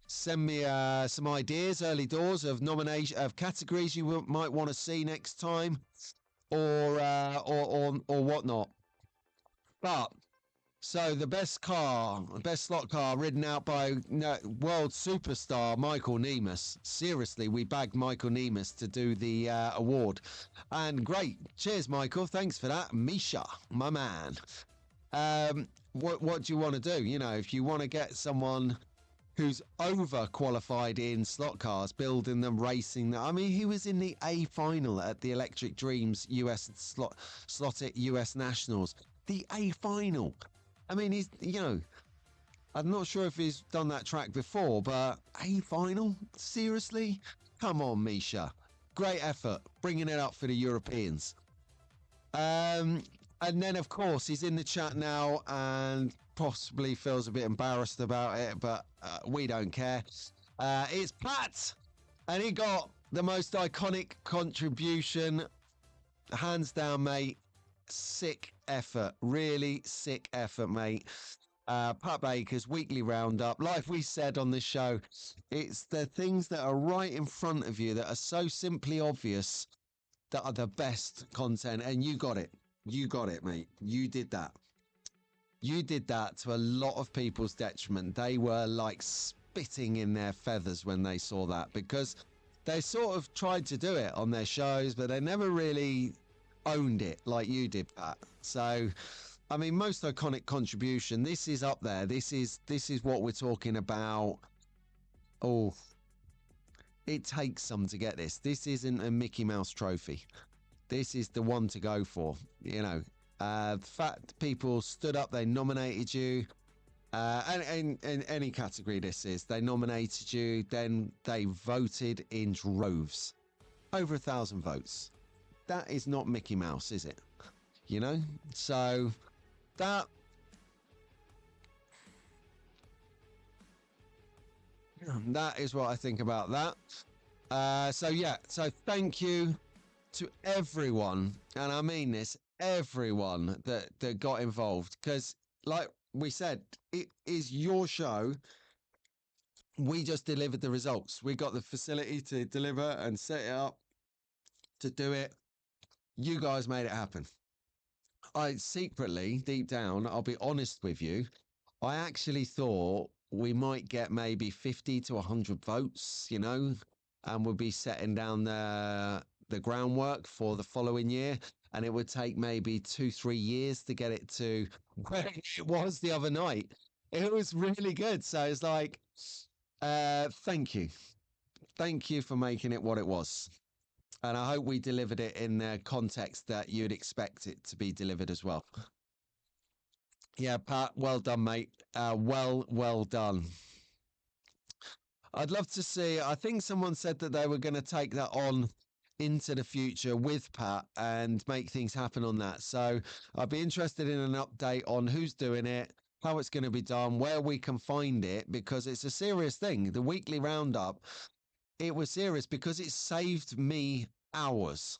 Send me some ideas, early doors of nomination of categories you might want to see next time, or whatnot. But so the best slot car ridden out by world superstar Michael Nemus. Seriously, we bagged Michael Nemus to do the award. And great. Cheers, Michael. Thanks for that. Misha, my man. What do you want to do? If you want to get someone who's overqualified in slot cars, building them, racing them. I mean, he was in the A final at the Electric Dreams US Slot It US Nationals. The A final. I mean, he's, I'm not sure if he's done that track before, but A final? Seriously? Come on, Misha. Great effort, bringing it up for the Europeans. And then, of course, he's in the chat now and possibly feels a bit embarrassed about it, but we don't care. It's Pat, and he got the most iconic contribution. Hands down, mate. Sick effort, really sick effort, mate. Pat Baker's weekly roundup. Like we said on this show, it's the things that are right in front of you that are so simply obvious that are the best content. And you got it. You got it, mate. You did that. You did that to a lot of people's detriment. They were like spitting in their feathers when they saw that, because they sort of tried to do it on their shows, but they never really owned it like you did, Pat. So, I mean, most iconic contribution. This is up there. This is what we're talking about. Oh, it takes some to get this. This isn't a Mickey Mouse trophy. This is the one to go for. The fact people stood up, they nominated you, and any category this is, they nominated you, then they voted in droves. Over 1,000 votes. That is not Mickey Mouse, is it? So that is what I think about that. So thank you to everyone, and I mean this, everyone that got involved, because like we said, it is your show. We just delivered the results. We got the facility to deliver and set it up to do it. You guys made it happen. I secretly, deep down, I'll be honest with you, I actually thought we might get maybe 50 to 100 votes, and we'll be setting down the groundwork for the following year, and it would take maybe 2-3 years to get it to where it was the other night. It was really good. So it's like, thank you for making it what it was. And I hope we delivered it in the context that you'd expect it to be delivered as well. Yeah, Pat, well done, mate. Well done. I'd love to see, I think someone said that they were going to take that on into the future with Pat and make things happen on that. So I'd be interested in an update on who's doing it, how it's going to be done, where we can find it, because it's a serious thing. The weekly roundup, it was serious because it saved me hours,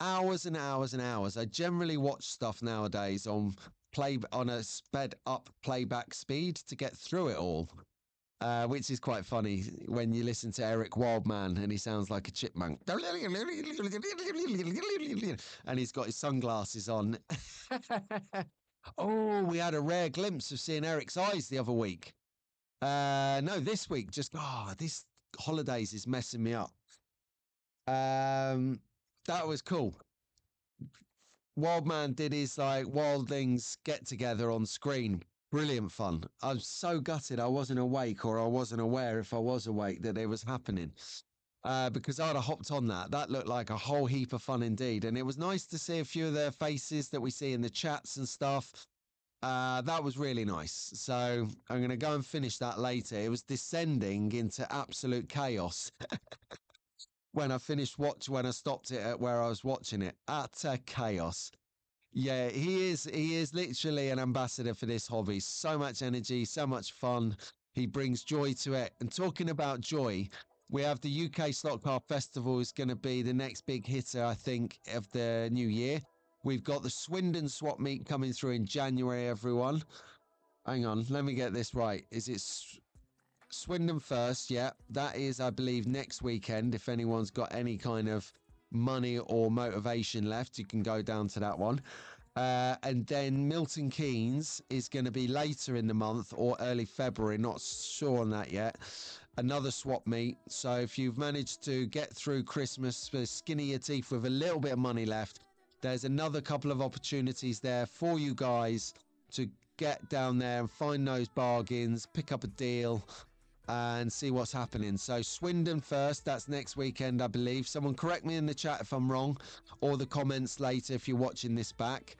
hours and hours and hours. I generally watch stuff nowadays on a sped up playback speed to get through it all. Which is quite funny when you listen to Eric Wildman and he sounds like a chipmunk. And he's got his sunglasses on. Oh, we had a rare glimpse of seeing Eric's eyes the other week. No, this week, this holidays is messing me up. That was cool. Wildman did his like Wildlings get together on screen. Brilliant fun. I'm so gutted I wasn't awake, or I wasn't aware if I was awake that it was happening. Because I'd have hopped on that. That looked like a whole heap of fun indeed. And it was nice to see a few of their faces that we see in the chats and stuff. That was really nice. So I'm going to go and finish that later. It was descending into absolute chaos when I stopped it at where I was watching it. Utter chaos. Yeah, he is literally an ambassador for this hobby. So much energy, so much fun. He brings joy to it. And talking about joy, we have the UK Slot Car Festival is going to be the next big hitter, I think, of the new year. We've got the Swindon Swap Meet coming through in January, everyone. Hang on, let me get this right. Is it Swindon first? Yeah, that is, I believe, next weekend. If anyone's got any kind of money or motivation left, you can go down to that one. And then Milton Keynes is going to be later in the month or early February, not sure on that yet. Another swap meet. So if you've managed to get through Christmas for skinny your teeth with a little bit of money left, there's another couple of opportunities there for you guys to get down there and find those bargains, pick up a deal, and see what's happening. So Swindon first, that's next weekend, I believe. Someone correct me in the chat if I'm wrong, or the comments later if you're watching this back.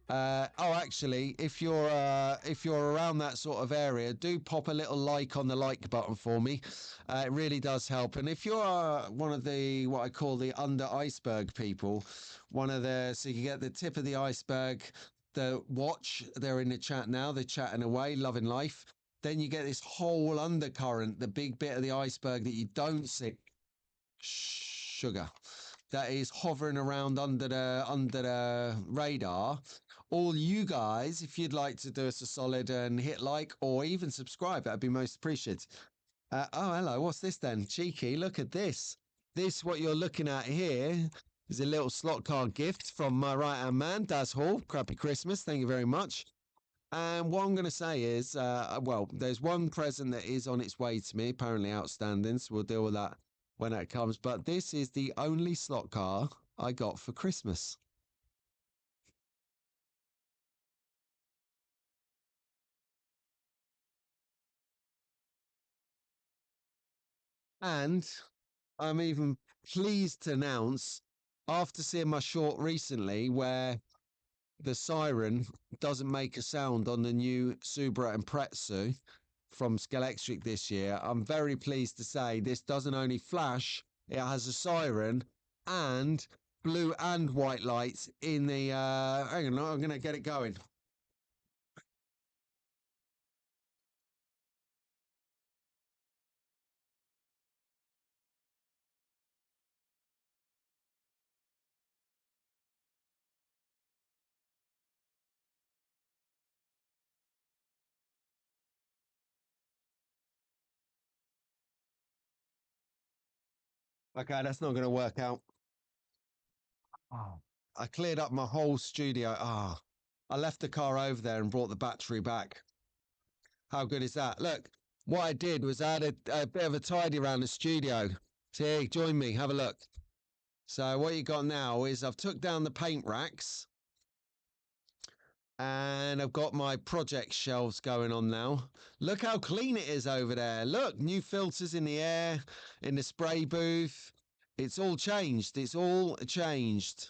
Actually, if you're around that sort of area, do pop a little like on the like button for me. It really does help. And if you're one of the what I call the under iceberg people, so you get the tip of the iceberg. The watch, they're in the chat now. They're chatting away, loving life. Then you get this whole undercurrent, the big bit of the iceberg that you don't see. Sugar that is hovering around under the radar. All you guys, if you'd like to do us a solid and hit like or even subscribe, that'd be most appreciated. Oh, hello. What's this then? Cheeky. Look at this. What you're looking at here is a little slot car gift from my right-hand man, Daz Hall. Crappy Christmas. Thank you very much. And what I'm going to say is, there's one present that is on its way to me, apparently outstanding, so we'll deal with that when it comes. But this is the only slot car I got for Christmas. And I'm even pleased to announce, after seeing my short recently where the siren doesn't make a sound on the new Subaru Impreza from Scalextric this year, I'm very pleased to say this doesn't only flash, it has a siren and blue and white lights in the hang on, I'm gonna get it going. Okay, that's not gonna work out. Oh. I cleared up my whole studio. I left the car over there and brought the battery back. How good is that? Look, what I did was add a bit of a tidy around the studio. See, join me, have a look. So what you got now is I've took down the paint racks and I've got my project shelves going on now. Look how clean it is over there. Look, new filters in the air, in the spray booth. It's all changed. It's all changed.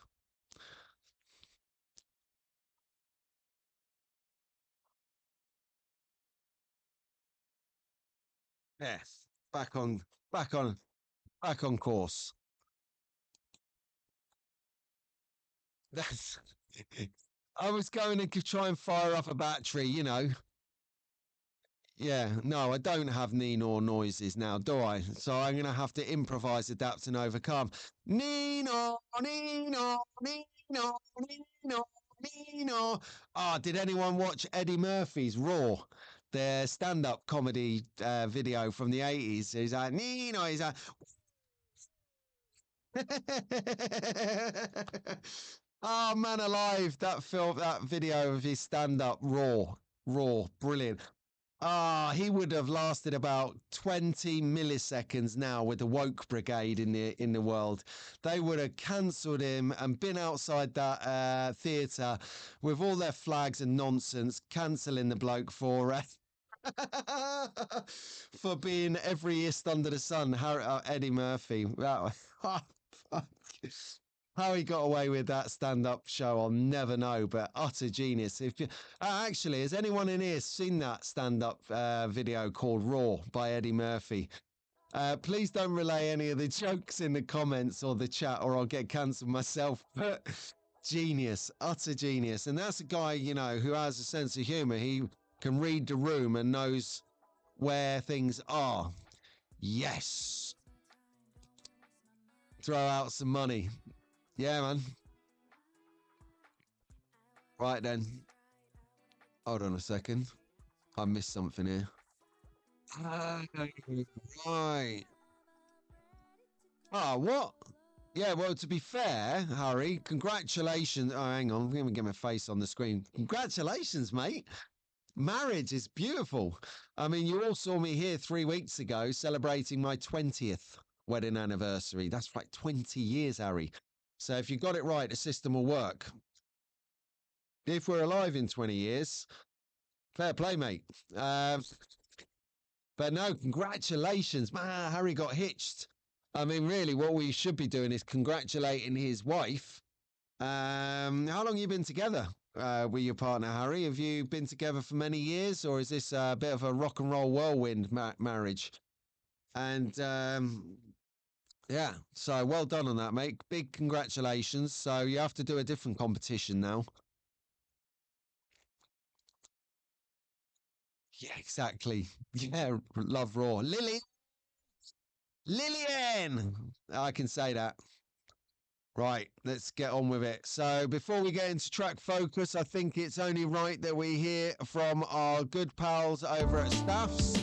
Yes. Back on, back on, back on course. That's. I was going to try and fire up a battery, you know. Yeah, no, I don't have Nino noises now, do I? So I'm going to have to improvise, adapt, and overcome. Nino, Nino, Nino, Nino, Nino. Ah, did anyone watch Eddie Murphy's Raw? Their stand-up comedy video from the 80s. He's like, Nino, he's like, oh man alive, that film, that video of his stand-up Raw, brilliant. Ah, he would have lasted about 20 milliseconds now with the woke brigade in the world. They would have cancelled him and been outside that theatre with all their flags and nonsense, cancelling the bloke for for being everyist under the sun. Eddie Murphy. How he got away with that stand-up show, I'll never know, but utter genius. If you, actually, has anyone in here seen that stand-up video called Raw by Eddie Murphy? Please don't relay any of the jokes in the comments or the chat, or I'll get cancelled myself. But genius, utter genius. And that's a guy, you know, who has a sense of humor. He can read the room and knows where things are. Yes. Throw out some money. Yeah, man. Right then. Hold on a second. I missed something here. Right. Oh, what? Yeah, well, to be fair, Harry, congratulations. Oh, hang on. I'm going to get my face on the screen. Congratulations, mate. Marriage is beautiful. I mean, you all saw me here 3 weeks ago celebrating my 20th wedding anniversary. That's right, 20 years, Harry. So if you got it right, the system will work. If we're alive in 20 years, fair play, mate. But no, congratulations. Man, Harry got hitched. I mean, really, what we should be doing is congratulating his wife. How long have you been together with your partner, Harry? Have you been together for many years, or is this a bit of a rock and roll whirlwind marriage? And yeah, so well done on that, mate. Big congratulations. So you have to do a different competition now. Yeah, exactly. Yeah, love Raw. Lillian! I can say that. Right, let's get on with it. So before we get into track focus, I think it's only right that we hear from our good pals over at Staffs.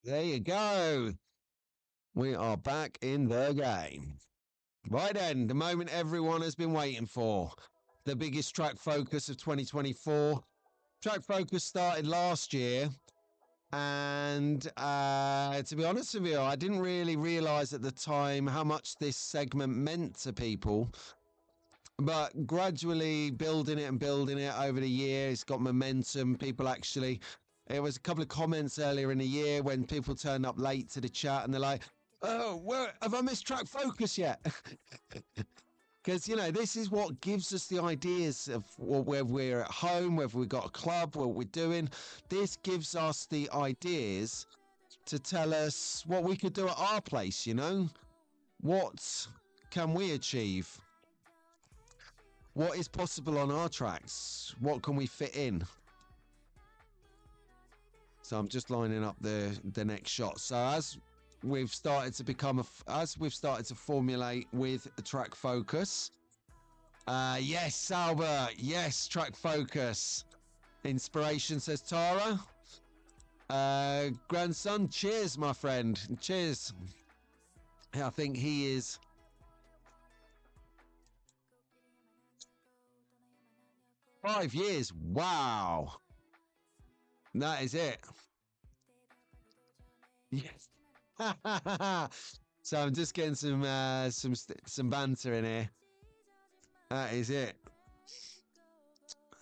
There you go. We are back in the game. Right then, the moment everyone has been waiting for. The biggest track focus of 2024. Track focus started last year. And to be honest with you, I didn't really realize at the time how much this segment meant to people. But gradually building it over the year, it's got momentum. People actually, it was a couple of comments earlier in the year when people turned up late to the chat and they're like, oh, have I missed track focus yet? Because, you know, this is what gives us the ideas of whether we're at home, whether we've got a club, what we're doing. This gives us the ideas to tell us what we could do at our place, you know? What can we achieve? What is possible on our tracks? What can we fit in? So I'm just lining up the next shot. So as we've started to become as we've started to formulate with the track focus. Yes, Albert. Yes, track focus. Inspiration, says Tara. Grandson, cheers, my friend. Cheers. I think he is. Five years. Wow. That is it. Yes. So I'm just getting some banter in here. That is it.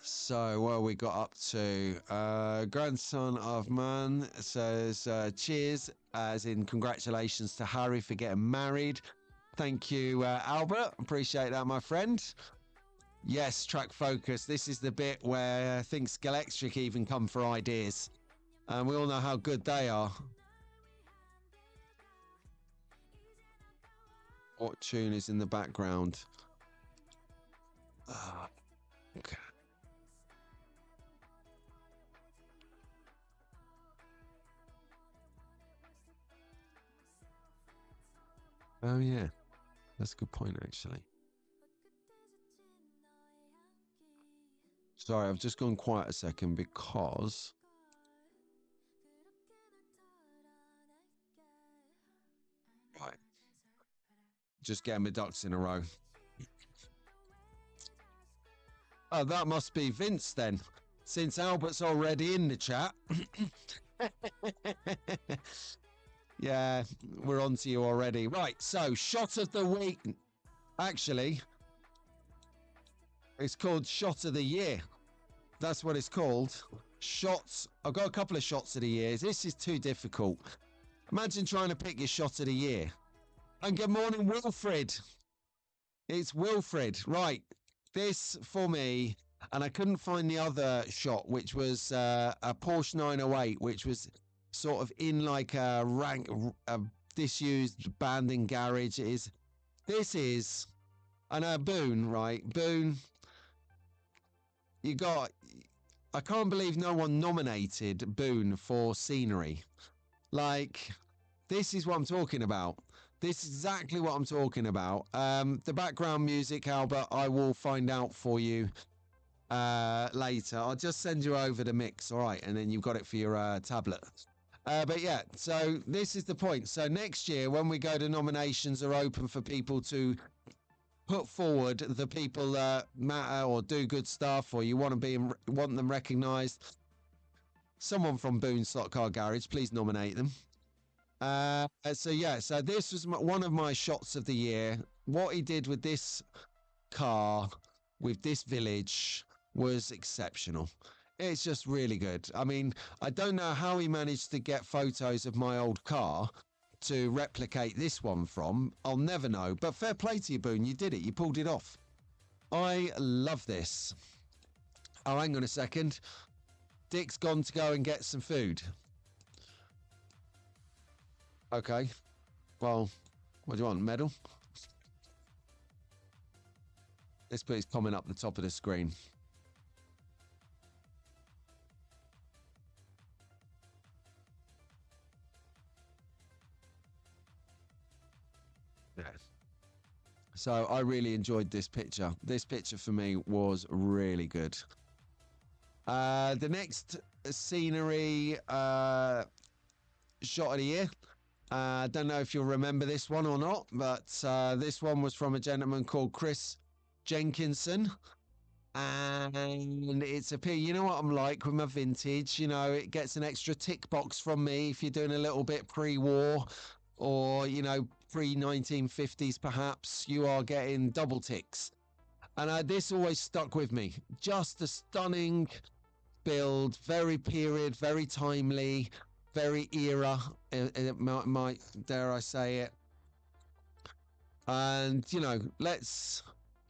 So what we got up to? Grandson of man says cheers, as in congratulations to Harry for getting married. Thank you, Albert. Appreciate that, my friend. Yes, track focus. This is the bit where I think Scalextric even come for ideas. And we all know how good they are. What tune is in the background? Okay. Oh, yeah. That's a good point, actually. Sorry, I've just gone quiet a second because... Right. Just getting my ducks in a row. Oh, that must be Vince then, since Albert's already in the chat. Yeah, we're on to you already. Right, so shot of the week. Actually, it's called shot of the year. That's what it's called. Shots. I've got a couple of shots of the year. This is too difficult. Imagine trying to pick your shot of the year. And good morning, Wilfred. It's Wilfred. Right. This for me, and I couldn't find the other shot, which was a Porsche 908, which was sort of in like a disused abandoned garage. This is, I know Boone, right? Boone, I can't believe no one nominated Boone for scenery. Like, this is what I'm talking about. This is exactly what I'm talking about. The background music, Albert, I will find out for you later. I'll just send you over the mix, all right? And then you've got it for your tablet. But yeah, so this is the point. So next year, when we go to nominations are open for people to put forward the people that matter or do good stuff, or you want them recognised. Someone from Boone Slot Car Garage, please nominate them. So yeah, so this was one of my shots of the year. What he did with this car, with this village, was exceptional. It's just really good. I mean, I don't know how he managed to get photos of my old car to replicate this one from. I'll never know. But fair play to you, Boone. You did it. You pulled it off. I love this. Oh, hang on a second. Dick's gone to go and get some food. Okay. Well, what do you want? Medal? Let's put his comment up the top of the screen. Yeah. So I really enjoyed this picture. This picture for me was really good. The next scenery shot of the year. I don't know if you'll remember this one or not, but this one was from a gentleman called Chris Jenkinson. And it's you know what I'm like with my vintage, you know, it gets an extra tick box from me if you're doing a little bit pre-war or, you know, pre-1950s perhaps, you are getting double ticks. And this always stuck with me. Just a stunning build, very period, very timely, very era, might dare I say it. And, you know,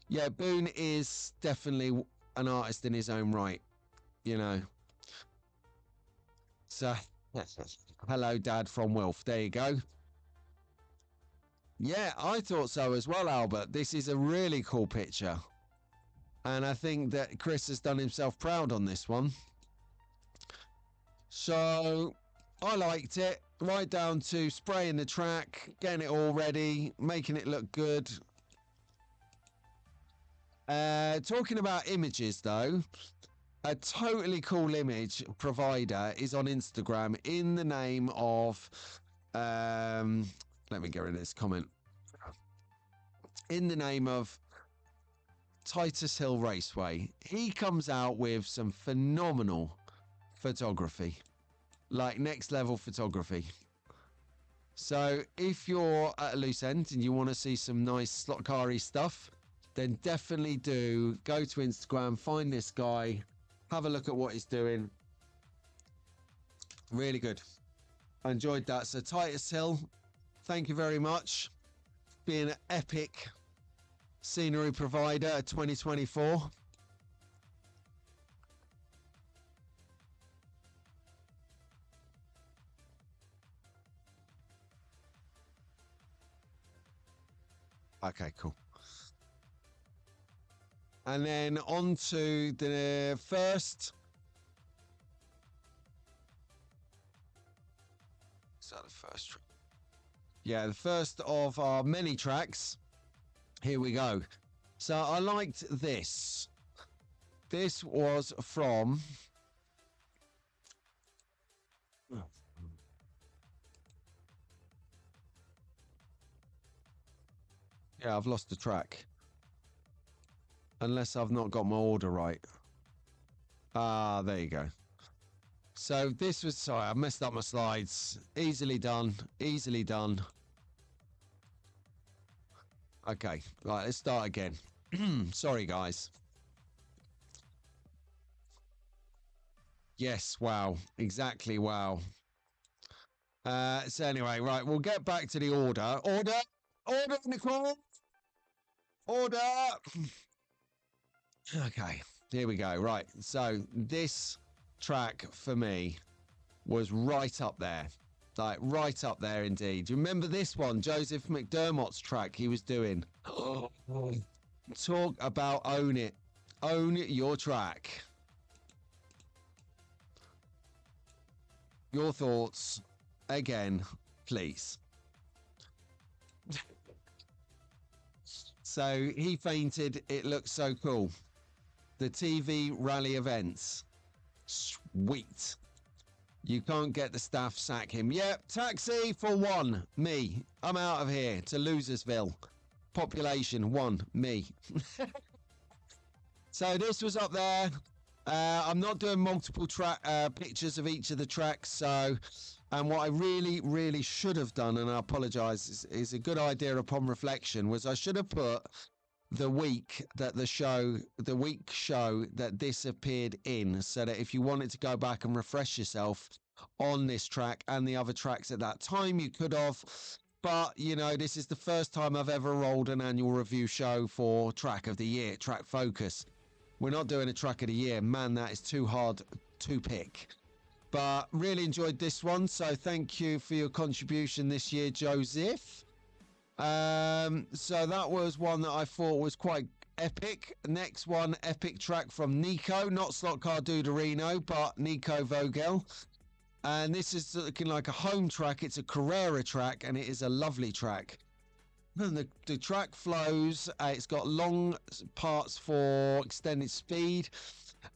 yeah, Boone is definitely an artist in his own right, you know. So, hello, Dad from Wilf. There you go. Yeah, I thought so as well, Albert. This is a really cool picture. And I think that Chris has done himself proud on this one. So I liked it, right down to spraying the track, getting it all ready, making it look good. Talking about images though, a totally cool image provider is on Instagram in the name of, let me get rid of this comment. In the name of Titus Hill Raceway. He comes out with some phenomenal photography, like next level photography. So if you're at a loose end and you want to see some nice slot car-y stuff, then definitely do go to Instagram, find this guy, have a look at what he's doing. Really good. I enjoyed that. So Titus Hill, thank you very much. Being an epic scenery provider 2024. Okay, cool. And then on to the first. Is that the first track? Yeah, the first of our many tracks. Here we go. So I liked this. This was from... Yeah, I've lost the track. Unless I've not got my order right. Ah, there you go. So this was... Sorry, I messed up my slides. Easily done. Easily done. Okay, right, let's start again. Sorry, guys. Yes, wow. Exactly, wow. So anyway, right, we'll get back to the order. Order! Order, Nicole! Order! Okay, here we go. Right, so this track for me was right up there. Like, right up there indeed. Do you remember this one? Joseph McDermott's track he was doing. Talk about own it. Own your track. Your thoughts, again, please. So he fainted. It looks so cool. The TV rally events. Sweet. You can't get the staff, sack him. Yep, taxi for one. Me. I'm out of here to Losersville. Population 1. Me. So this was up there. I'm not doing multiple track pictures of each of the tracks. So, and what I really should have done, and I apologize, is a good idea upon reflection, was I should have put the week that the show that this appeared in, so that if you wanted to go back and refresh yourself on this track and the other tracks at that time, you could have. But, you know, this is the first time I've ever rolled an annual review show for Track of the Year, Track Focus. We're not doing a Track of the Year. Man, that is too hard to pick. But really enjoyed this one. So thank you for your contribution this year, Joseph. So that was one that I thought was quite epic. Next one, epic track from Nico, not Slot Car Duderino, but Nico Vogel. And this is looking like a home track. It's a Carrera track, and it is a lovely track. And the track flows. It's got long parts for extended speed,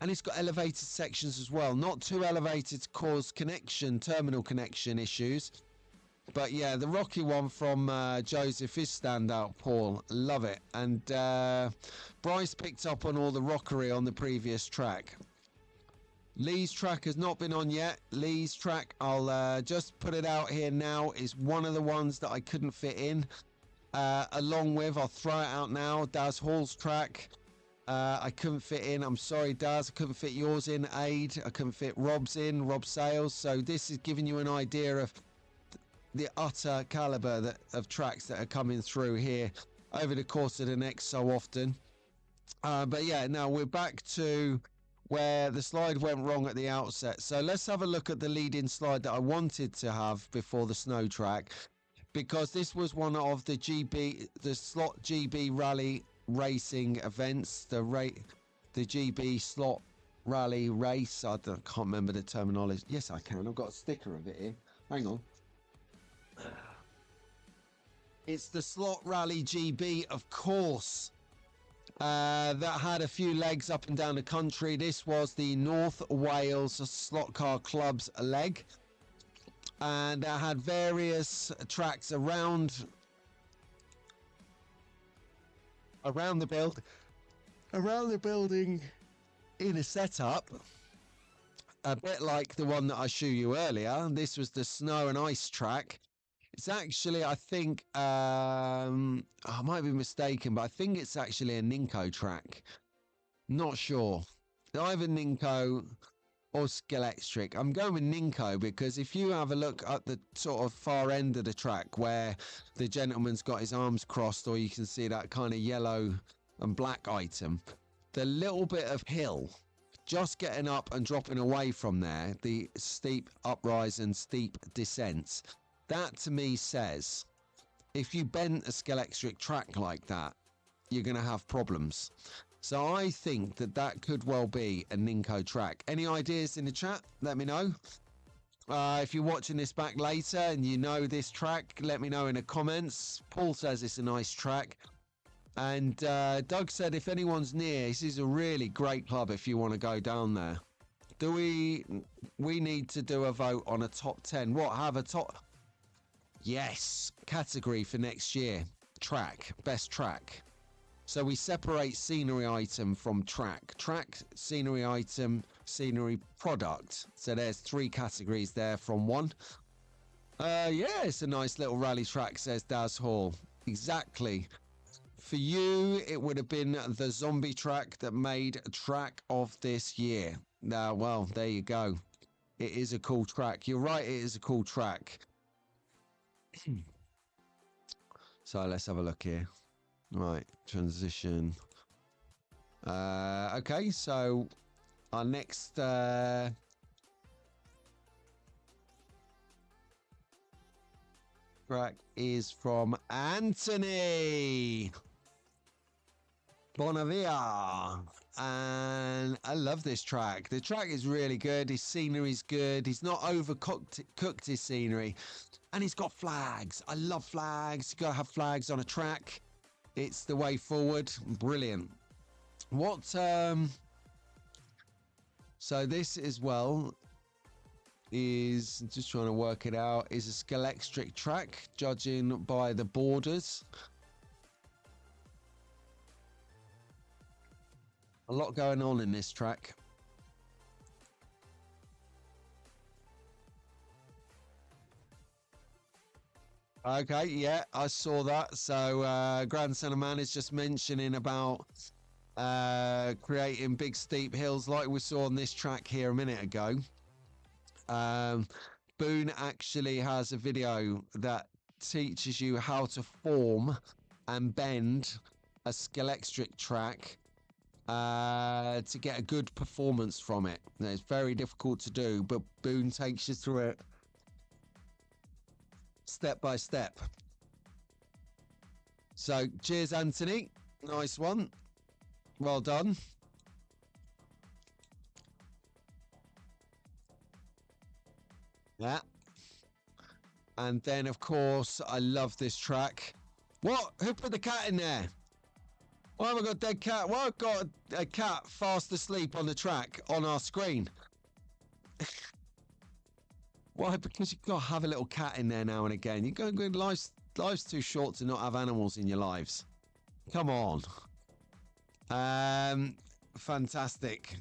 and it's got elevated sections as well. Not too elevated to cause terminal connection issues. But yeah, the rocky one from Joseph is standout, Paul. Love it. And Bryce picked up on all the rockery on the previous track. Lee's track has not been on yet. Lee's track, I'll just put it out here now, is one of the ones that I couldn't fit in. Along with, I'll throw it out now, Daz Hall's track. I couldn't fit in. I'm sorry, Daz. I couldn't fit yours in, Aid. I couldn't fit Rob's in, Rob Sales. So this is giving you an idea of the utter caliber of tracks that are coming through here over the course of the next so often. But yeah, now we're back to where the slide went wrong at the outset. So let's have a look at the lead-in slide that I wanted to have before the snow track, because this was one of the Slot GB Rally racing events, the GB Slot Rally race. Can't remember the terminology. Yes, I can. I've got a sticker of it here. Hang on. It's the Slot Rally GB, of course. That had a few legs up and down the country. This was the North Wales Slot Car Club's leg. And that had various tracks around the building in a setup, a bit like the one that I showed you earlier. This was the snow and ice track. It's actually, I think, I might be mistaken, but I think it's actually a Ninko track. Not sure. Either Ninko or Scalextric. I'm going with Ninko because if you have a look at the sort of far end of the track where the gentleman's got his arms crossed, or you can see that kind of yellow and black item, the little bit of hill just getting up and dropping away from there, the steep uprise and steep descents, that to me says if you bent a Scalextric track like that, you're going to have problems. So I think that that could well be a Ninko track. Any ideas in the chat? Let me know. If you're watching this back later and you know this track, let me know in the comments. Paul says it's a nice track. And Doug said if anyone's near, this is a really great club if you want to go down there. Do we need to do a vote on a top 10? What, have a top... Yes, category for next year. Track, best track. So we separate scenery item from track. Track, scenery item, scenery product. So there's 3 categories there from 1. Yeah, it's a nice little rally track, says Daz Hall. Exactly. For you, it would have been the zombie track that made track of this year. Now, well, there you go. It is a cool track. You're right, it is a cool track. So let's have a look here. Right, transition. Okay, so our next track is from Anthony Bonavia, and I love this track. The track is really good. His scenery's good. He's not overcooked his scenery, and he's got flags. I love flags. You gotta have flags on a track. It's the way forward. Brilliant. What so this as well is, just trying to work it out, is a Scalextric track, judging by the borders. A lot going on in this track. Okay, yeah, I saw that. So Grandson of Man is just mentioning about creating big steep hills like we saw on this track here a minute ago. Boone actually has a video that teaches you how to form and bend a Scalextric track to get a good performance from it. Now, it's very difficult to do, but Boone takes you through it step by step. So cheers, Anthony. Nice one. Well done. Yeah. And then, of course, I love this track. What? Who put the cat in there? Why have I got a dead cat? Why have I got a cat fast asleep on the track on our screen? Why? Because you've got to have a little cat in there now and again. You go, life's too short to not have animals in your lives. Come on. Fantastic.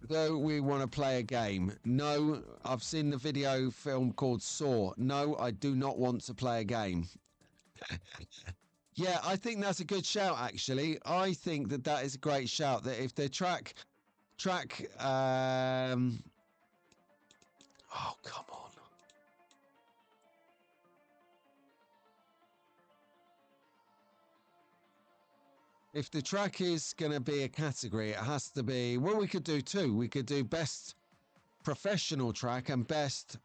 Do we want to play a game? No, I've seen the video film called Saw. No, I do not want to play a game. Yeah, I think that's a good shout, actually. I think that that is a great shout, that if the track, oh, come on. If the track is going to be a category, it has to be, well, we could do 2. We could do best professional track and best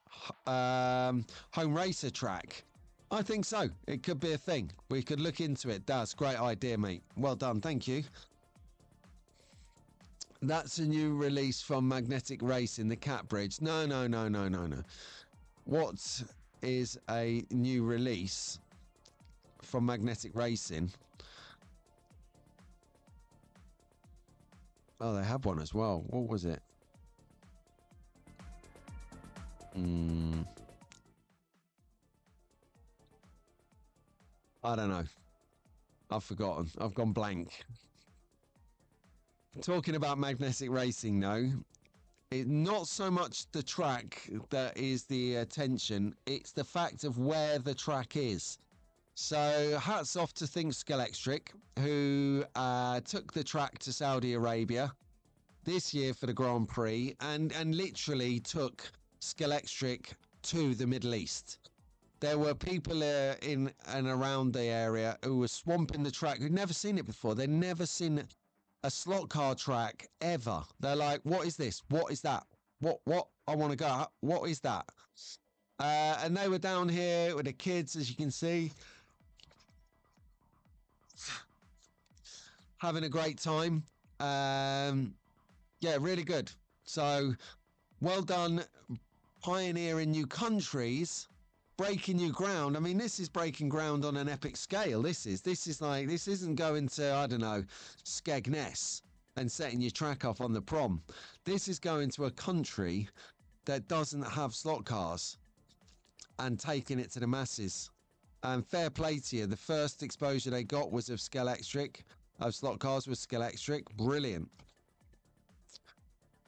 home racer track. I think so. It could be a thing. We could look into it. That's a great idea, mate. Well done. Thank you. That's a new release from Magnetic Racing, the Cat Bridge. No. What is a new release from Magnetic Racing? Oh, they have one as well. What was it? I don't know. I've forgotten. I've gone blank. Talking about Magnetic Racing, though, it's not so much the track that is the attention, it's the fact of where the track is. So hats off to Scalextric, who took the track to Saudi Arabia this year for the Grand Prix and literally took Scalextric to the Middle East. There were people in and around the area who were swamping the track who'd never seen it before. They'd never seen a slot car track ever. They're like, what is this? What is that? What? I want to go. What is that? And they were down here with the kids, as you can see, having a great time. Yeah, really good. So well done, pioneering new countries, breaking new ground. I mean, this is breaking ground on an epic scale. This isn't going to, I don't know, Skegness and setting your track up on the prom. This is going to a country that doesn't have slot cars and taking it to the masses. And fair play to you. The first exposure they got was of Scalextric, of slot cars with Scalextric. Brilliant.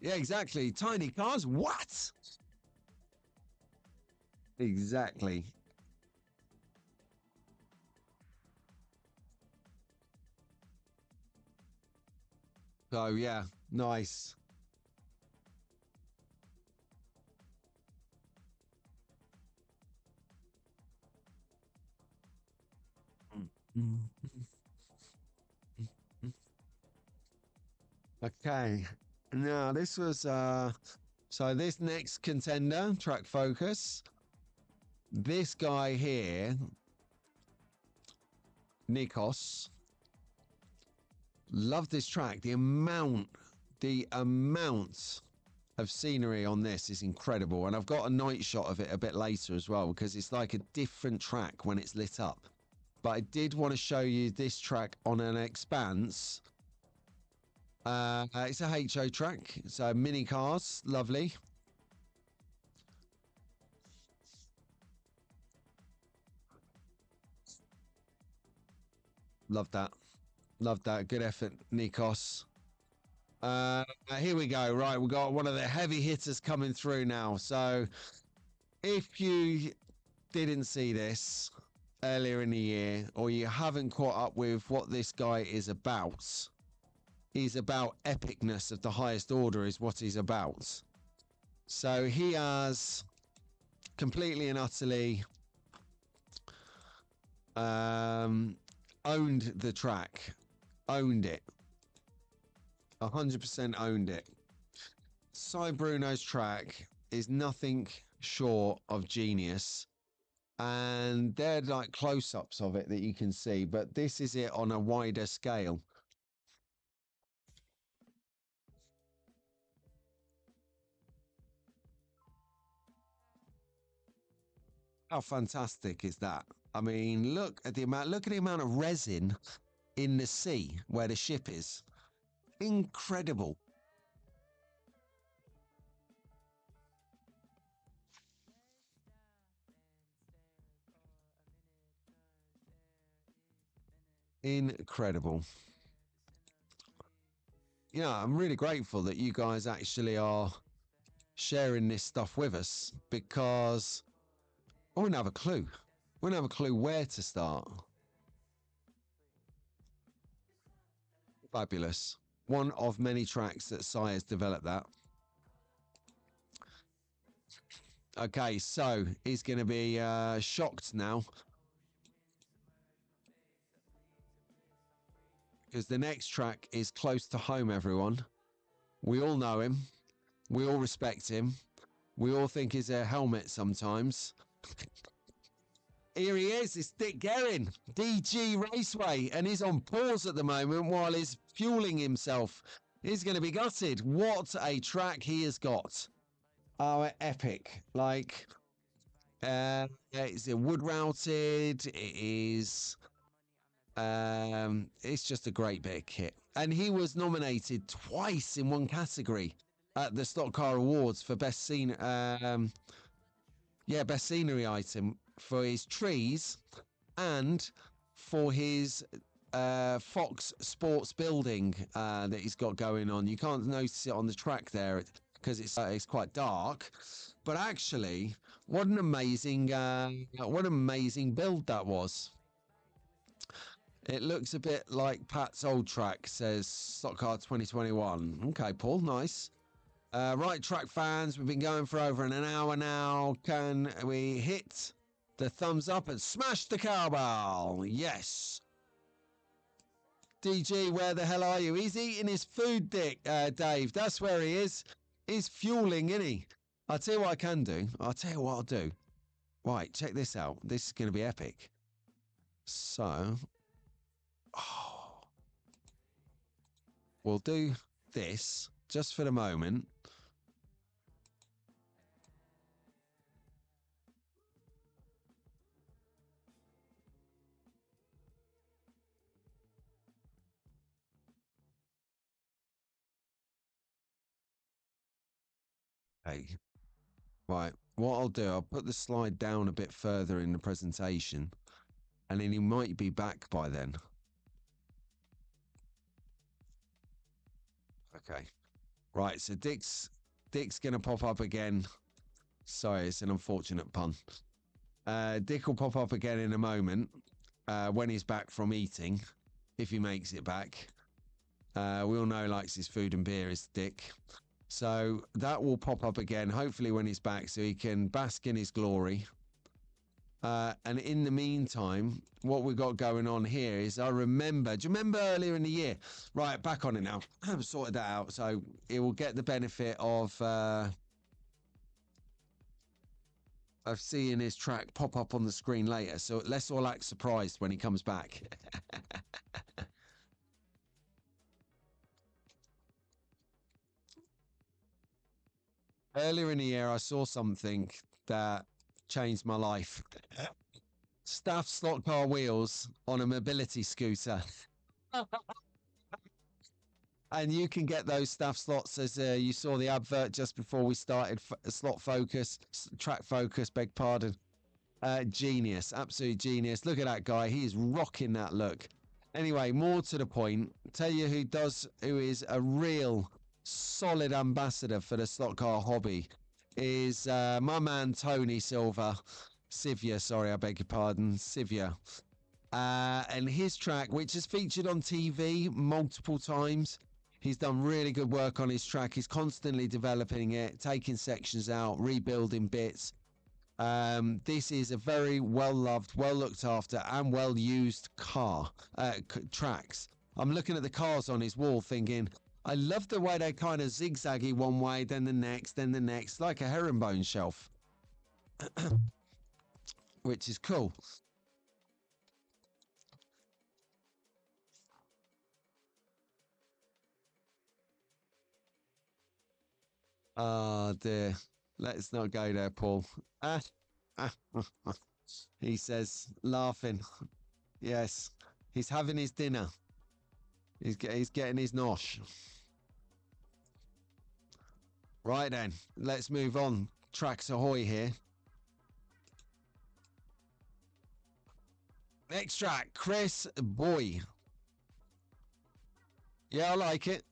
Yeah, exactly. Tiny cars. What? Exactly. So yeah, nice. Okay. Now this was so this next contender, Track Focus. This guy here, Nikos. Love this track. The amount of scenery on this is incredible. And I've got a night shot of it a bit later as well, because it's like a different track when it's lit up. But I did want to show you this track on an expanse. It's a HO track. So mini cars, lovely. Love that. Love that. Good effort, Nikos. Here we go. Right, we've got one of the heavy hitters coming through now. So if you didn't see this earlier in the year, or you haven't caught up with what this guy is about, he's about epicness of the highest order is what he's about. So he has completely and utterly owned the track, owned it, 100% owned it. Cy Bruno's track is nothing short of genius, and they're like close-ups of it that you can see, but this is it on a wider scale. How fantastic is that? I mean, look at the amount of resin in the sea where the ship is. Incredible. Incredible. Yeah, I'm really grateful that you guys actually are sharing this stuff with us, because I wouldn't have a clue. Wouldn't have a clue where to start. Fabulous. One of many tracks that Cy has developed that. Okay, so he's going to be shocked now, because the next track is close to home, everyone. We all know him. We all respect him. We all think he's a helmet sometimes. Here he is. It's Dick Guerin, DG Raceway, and he's on pause at the moment while he's fueling himself. He's going to be gutted. What a track he has got. Oh, epic. Like, it's wood routed. It is, it's just a great bit of kit. And he was nominated twice in one category at the Slot Car Awards for best scene, best scenery item for his trees and for his Fox Sports building that he's got going on. You can't notice it on the track there because it's quite dark, but actually, what an amazing build that was. It looks a bit like Pat's old track, says Slot Car 2021. Okay, Paul, nice. Right, track fans, we've been going for over an hour now. Can we hit the thumbs up and smash the cowbell? Yes. DG, where the hell are you? He's eating his food, Dick, Dave. That's where he is. He's fueling, isn't he? I'll tell you what I can do. I'll tell you what I'll do. Right, check this out. This is going to be epic. So, we'll do this just for the moment. Hey, right, what I'll do, I'll put the slide down a bit further in the presentation, and then he might be back by then. Okay, right, so Dick's going to pop up again. Sorry, it's an unfortunate pun. Dick will pop up again in a moment when he's back from eating, if he makes it back. We all know he likes his food and beer, is Dick. So that will pop up again, hopefully when he's back, so he can bask in his glory. And in the meantime, what we've got going on here is, do you remember earlier in the year? Right, back on it now. I've sorted that out. So it will get the benefit of seeing his track pop up on the screen later. So let's all act surprised when he comes back. Earlier in the year, I saw something that changed my life. Staff slot car wheels on a mobility scooter. And you can get those staff slots as you saw the advert just before we started. Track focus, beg pardon. Genius, absolute genius. Look at that guy. He is rocking that look. Anyway, more to the point. Tell you who is a real solid ambassador for the slot car hobby is my man Tony Sivia, sorry, I beg your pardon, Sivia. And his track, which is featured on TV multiple times. He's done really good work on his track. He's constantly developing it, taking sections out, rebuilding bits. This is a very well-loved, well-looked after and well-used tracks. I'm looking at the cars on his wall thinking, I love the way they kind of zigzaggy one way, then the next, like a herringbone shelf, which is cool. Oh dear. Let's not go there, Paul. He says, laughing. Yes, he's having his dinner. He's getting his nosh. Right then, let's move on. Tracks ahoy here. Next track, Chris Boy. Yeah, I like it.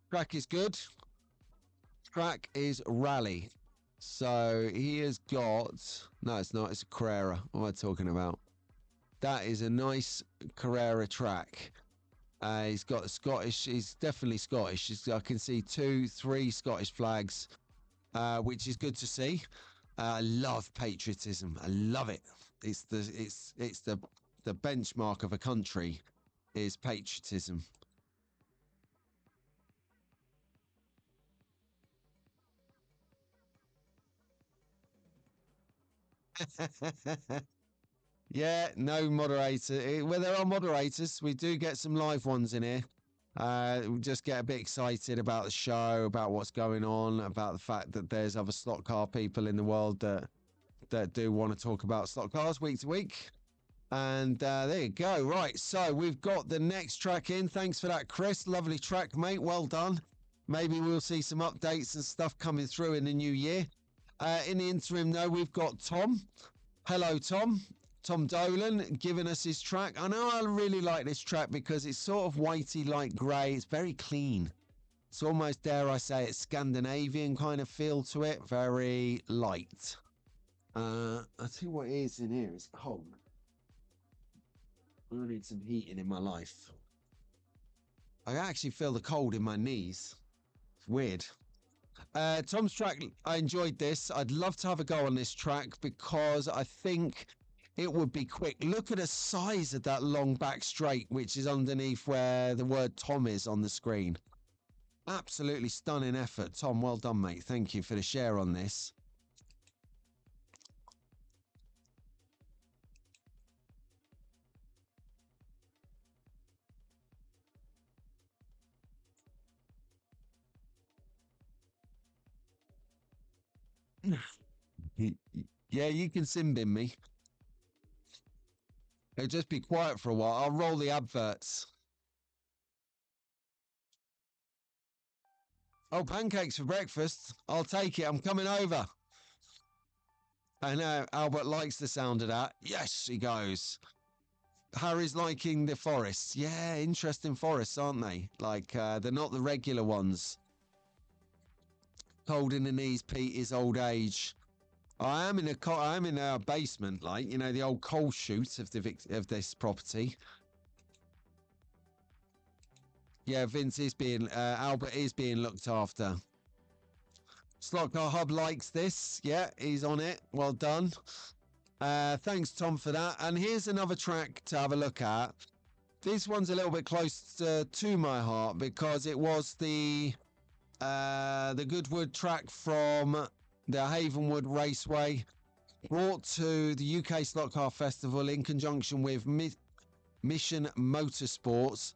Track is good. Track is Rally. So he has got, no, it's not, it's a Carrera. What am I talking about? That is a nice Carrera track. He's got Scottish, he's definitely Scottish. I can see 2, 3 Scottish flags, which is good to see. I love patriotism. I love it. It's the benchmark of a country is patriotism. Yeah, no moderator. Well, there are moderators. We do get some live ones in here. We just get a bit excited about the show, about what's going on, about the fact that there's other slot car people in the world that do want to talk about slot cars week to week. And there you go. Right, so we've got the next track in. Thanks for that, Chris. Lovely track, mate. Well done. Maybe we'll see some updates and stuff coming through in the new year. In the interim, though, we've got Tom. Hello, Tom. Tom Dolan giving us his track. I know I really like this track because it's sort of whitey, light grey. It's very clean. It's almost, dare I say, it's Scandinavian kind of feel to it. Very light. I'll tell you what it is in here. It's cold. I need some heating in my life. I actually feel the cold in my knees. It's weird. Tom's track, I enjoyed this. I'd love to have a go on this track because I think it would be quick. Look at the size of that long back straight, which is underneath where the word Tom is on the screen. Absolutely stunning effort. Tom, well done, mate. Thank you for the share on this. Yeah, you can sim bin me. It'll just be quiet for a while. I'll roll the adverts. Oh, pancakes for breakfast. I'll take it. I'm coming over. I know Albert likes the sound of that. Yes, he goes. Harry's liking the forests. Yeah, interesting forests, aren't they? Like, they're not the regular ones. Cold in the knees, Pete, is old age. I am in our basement, like, you know, the old coal chute of this property. Yeah, Vince is being, Albert is being looked after. Slot Car Hub likes this. Yeah, he's on it. Well done. Thanks, Tom, for that. And here's another track to have a look at. This one's a little bit close to my heart because it was the Goodwood track from the Havenwood Raceway, brought to the UK Slot Car Festival in conjunction with Mission Motorsports,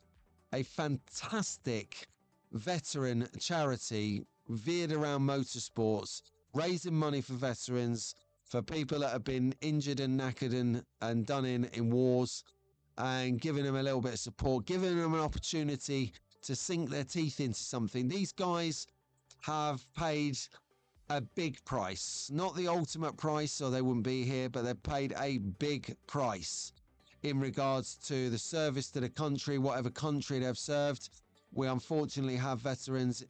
a fantastic veteran charity veered around motorsports, raising money for veterans, for people that have been injured and knackered and done in wars, and giving them a little bit of support, giving them an opportunity to sink their teeth into something. These guys have paid a big price, not the ultimate price, or they wouldn't be here, but they've paid a big price in regards to the service to the country, whatever country they've served. We unfortunately have veterans,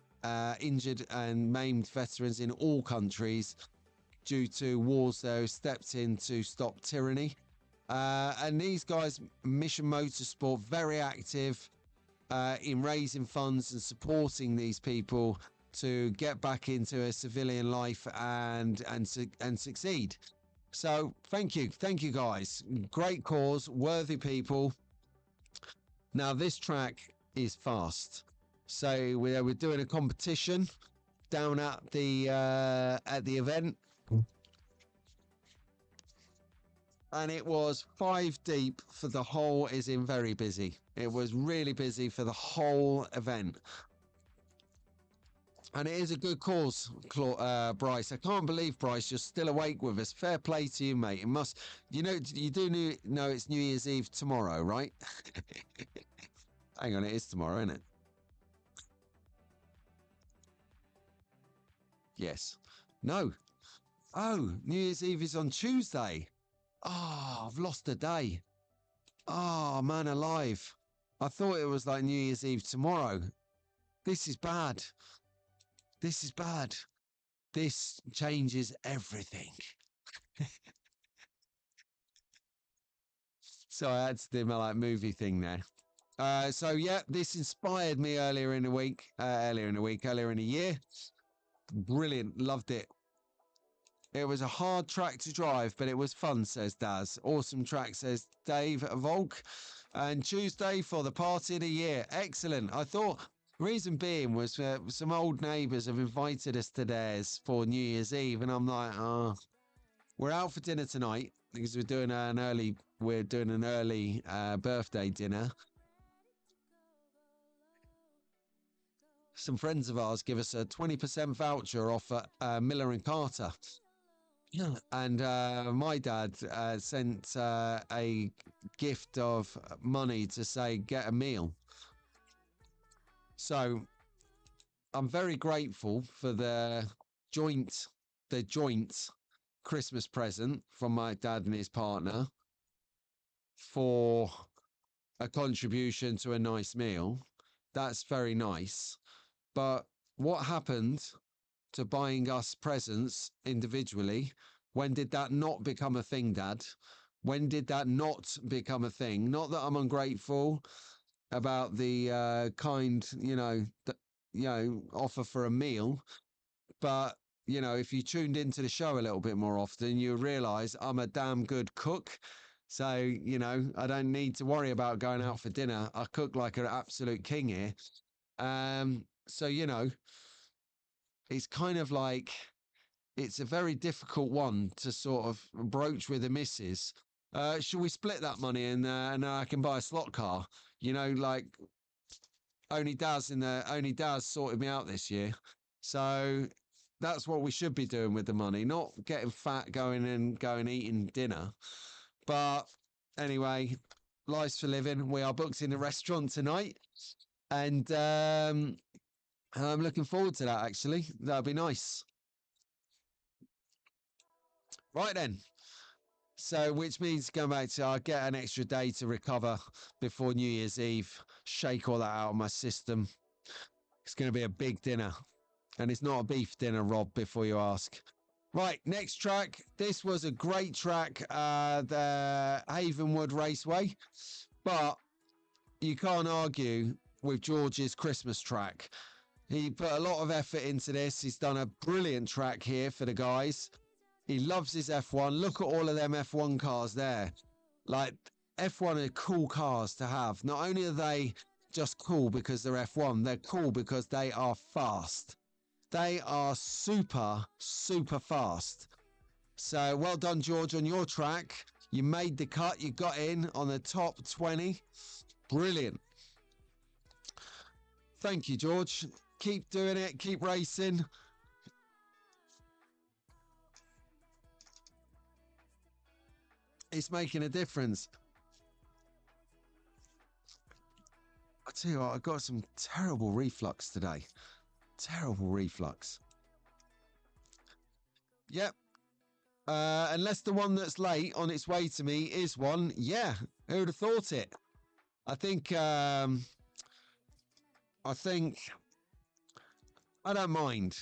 injured and maimed veterans in all countries due to wars that have stepped in to stop tyranny. And these guys, Mission Motorsport, very active in raising funds and supporting these people to get back into a civilian life and succeed. So thank you guys. Great cause, worthy people. Now this track is fast. So we're doing a competition down at the event, and it was 5 deep for the whole. Is in very busy. It was really busy for the whole event. And it is a good cause, Bryce. I can't believe, Bryce, you're still awake with us. Fair play to you, mate. It must, you do know it's New Year's Eve tomorrow, right? Hang on, it is tomorrow, isn't it? Yes. No. Oh, New Year's Eve is on Tuesday. Oh, I've lost a day. Oh, man alive. I thought it was like New Year's Eve tomorrow. This is bad. This is bad. This changes everything. So I had to do my movie thing there. So yeah, this inspired me earlier in the year. Brilliant. Loved it. It was a hard track to drive, but it was fun, says Daz. Awesome track, says Dave Volk. And Tuesday for the party of the year. Excellent. I thought, reason being was some old neighbours have invited us to theirs for New Year's Eve, and I'm like, oh, we're out for dinner tonight because we're doing an early birthday dinner. Some friends of ours give us a 20% voucher off at Miller and Carter. And my dad sent a gift of money to say, get a meal. So I'm very grateful for the joint Christmas present from my dad and his partner for a contribution to a nice meal. That's very nice. But what happened to buying us presents individually? When did that not become a thing, Dad? When did that not become a thing? Not that I'm ungrateful about the kind, offer for a meal, but if you tuned into the show a little bit more often, you realize I'm a damn good cook. So, I don't need to worry about going out for dinner. I cook like an absolute king here. So, it's kind of like, it's a very difficult one to sort of broach with the missus. Should we split that money and I can buy a slot car? Like only Daz sorted me out this year. So that's what we should be doing with the money, not getting fat going eating dinner. But anyway, life's for living. We are booked in a restaurant tonight, and I'm looking forward to that, actually. That'll be nice. Right then. So, which means going back to, I'll get an extra day to recover before New Year's Eve, shake all that out of my system. It's going to be a big dinner. And it's not a beef dinner, Rob, before you ask. Right, next track. This was a great track, the Havenwood Raceway. But you can't argue with George's Christmas track. He put a lot of effort into this. He's done a brilliant track here for the guys. He loves his F1. Look at all of them F1 cars there. Like, F1 are cool cars to have. Not only are they just cool because they're F1, they're cool because they are fast. They are super, super fast. So well done, George, on your track. You made the cut. You got in on the top 20. Brilliant. Thank you, George. Keep doing it. Keep racing. It's making a difference. I tell you what, I got some terrible reflux today. Terrible reflux. Yep. Unless the one that's late on its way to me is one. Yeah, who would have thought it? I think I don't mind.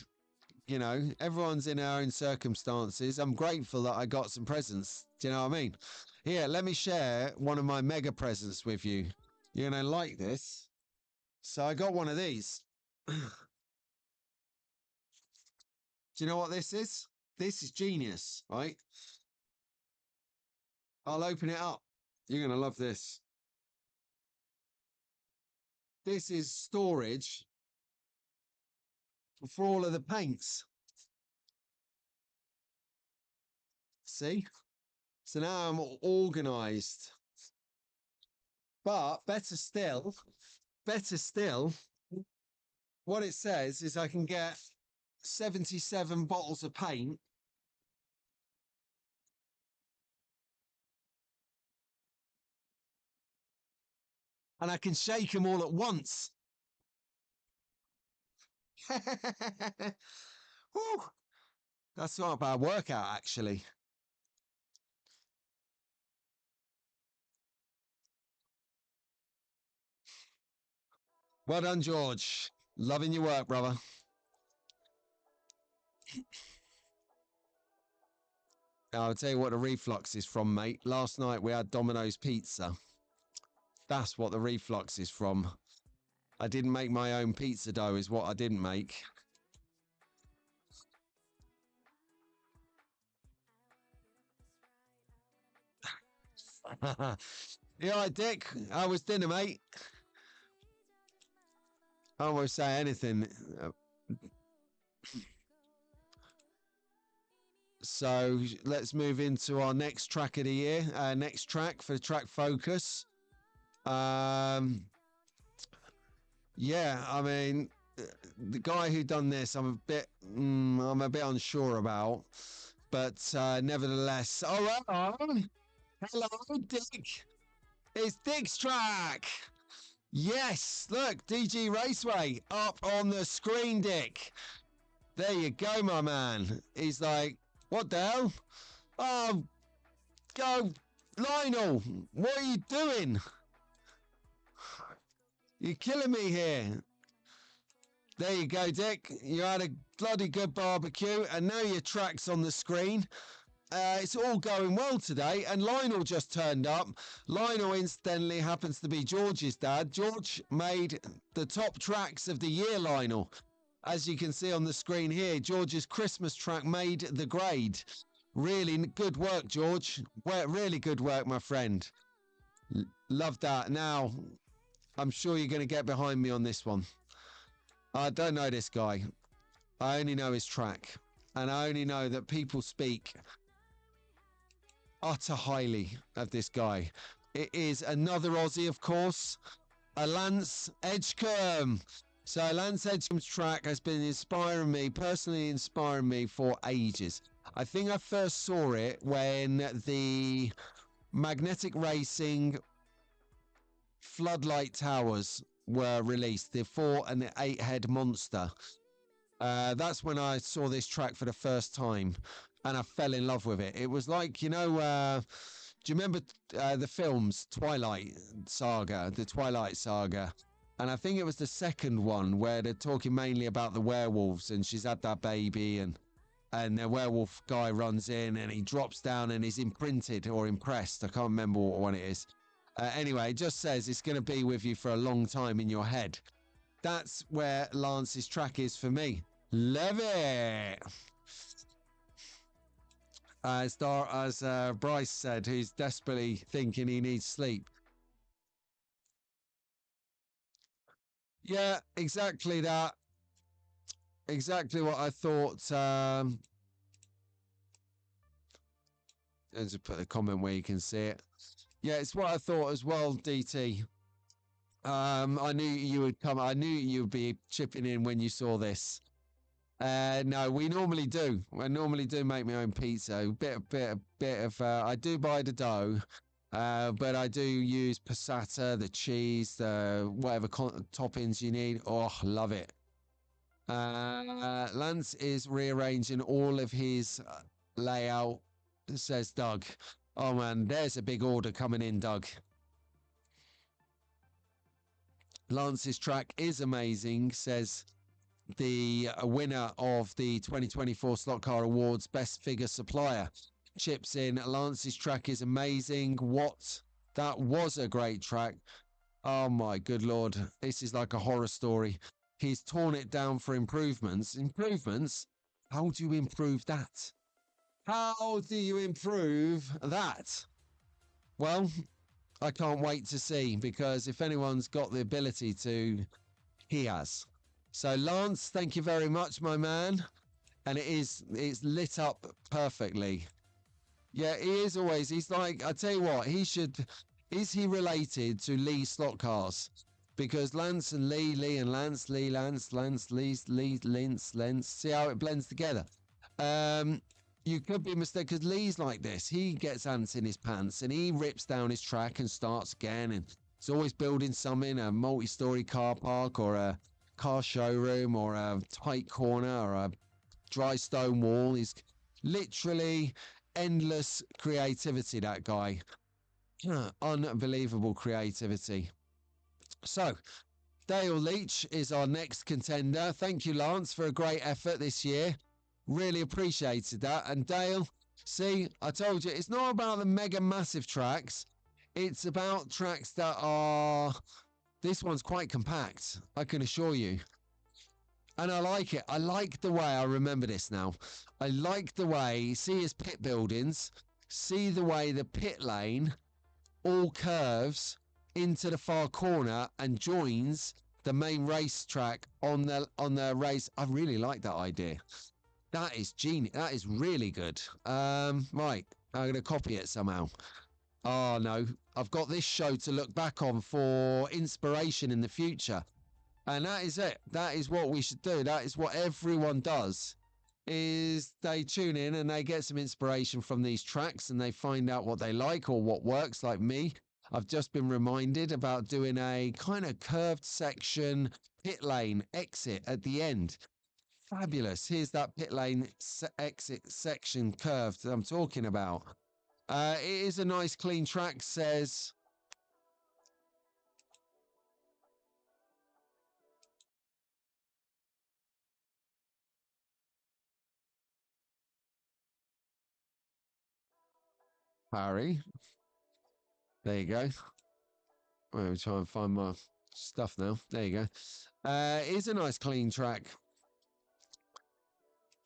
Everyone's in our own circumstances. I'm grateful that I got some presents. Do you know what I mean? Here, let me share one of my mega presents with you. You're going to like this. So I got one of these. Do you know what this is? This is genius, right? I'll open it up. You're going to love this. This is storage for all of the paints. See? So now I'm organized. But better still, what it says is I can get 77 bottles of paint and I can shake them all at once. Whew. That's not a bad workout, actually. Well done, George. Loving your work, brother. I'll tell you what the reflux is from, mate. Last night we had Domino's pizza. That's what the reflux is from. I didn't make my own pizza dough is what I didn't make. Yeah, right, Dick. How was dinner, mate? I won't say anything. So let's move into our next track of the year. Next track for the track focus. Yeah, I mean, the guy who done this, I'm a bit unsure about, but nevertheless, all right. Hello, Dick. It's Dick's track. Yes, look, DG Raceway up on the screen, Dick. There you go, my man. He's like, what the hell? Oh, go, Lionel. What are you doing? You're killing me here. There you go, Dick. You had a bloody good barbecue, and now your track's on the screen. It's all going well today, and Lionel just turned up. Lionel, incidentally, happens to be George's dad. George made the top tracks of the year, Lionel. As you can see on the screen here, George's Christmas track made the grade. Really good work, George. Really good work, my friend. Love that. Now, I'm sure you're going to get behind me on this one. I don't know this guy. I only know his track. And I only know that people speak utter highly of this guy. It is another Aussie, of course. A Lance Edgecombe. So Lance Edgecombe's track has been personally inspiring me for ages. I think I first saw it when the Magnetic Racing Floodlight Towers were released, the 4 and 8 head monster. That's when I saw this track for the first time, and I fell in love with it. It was like, do you remember the films Twilight Saga, the Twilight Saga? And I think it was the second one where they're talking mainly about the werewolves, and she's had that baby, and the werewolf guy runs in and he drops down and he's imprinted or impressed. I can't remember what one it is. Anyway, it just says it's going to be with you for a long time in your head. That's where Lance's track is for me. Love it. As Bryce said, who's desperately thinking he needs sleep. Yeah, exactly that. Exactly what I thought. Let's put a comment where you can see it. Yeah, it's what I thought as well, DT. I knew you would come. I knew you'd be chipping in when you saw this. No, we normally do. I normally do make my own pizza. Bit of. I do buy the dough, but I do use passata, the cheese, the whatever toppings you need. Oh, love it. Lance is rearranging all of his layout, says Doug. Oh man, there's a big order coming in, Doug. Lance's track is amazing, says the winner of the 2024 Slot Car Awards Best Figure Supplier. Chips in, Lance's track is amazing. What? That was a great track. Oh my good Lord. This is like a horror story. He's torn it down for improvements. Improvements? How do you improve that? How do you improve that? Well, I can't wait to see, because if anyone's got the ability to, he has. So Lance, thank you very much, my man. And it's lit up perfectly. Yeah, he is always. He's like, I tell you what, is he related to Lee Slot Cars? Because Lance and Lee and Lance, Lee, Lance, Lee, Lance. See how it blends together? You could be mistaken, because Lee's like this. He gets ants in his pants and he rips down his track and starts again. And he's always building something, a multi-story car park or a car showroom or a tight corner or a dry stone wall. He's literally endless creativity, that guy. Unbelievable creativity. So, Dale Leach is our next contender. Thank you, Lance, for a great effort this year. Really appreciated that. And Dale, see, I told you, it's not about the mega massive tracks. It's about tracks that are... This one's quite compact, I can assure you. And I like it. I like the way, I remember this now. I like the way, see his pit buildings, see the way the pit lane all curves into the far corner and joins the main racetrack on the race. I really like that idea. That is genius. That is really good. Right. I'm going to copy it somehow. Oh, no. I've got this show to look back on for inspiration in the future. And that is it. That is what we should do. That is what everyone does, is they tune in and they get some inspiration from these tracks and they find out what they like or what works. Like me, I've just been reminded about doing a kind of curved section pit lane exit at the end. Fabulous. Here's that pit lane exit section curved that I'm talking about. It is a nice clean track, says Harry. There you go. We'll try and find my stuff now. There you go. It is a nice clean track.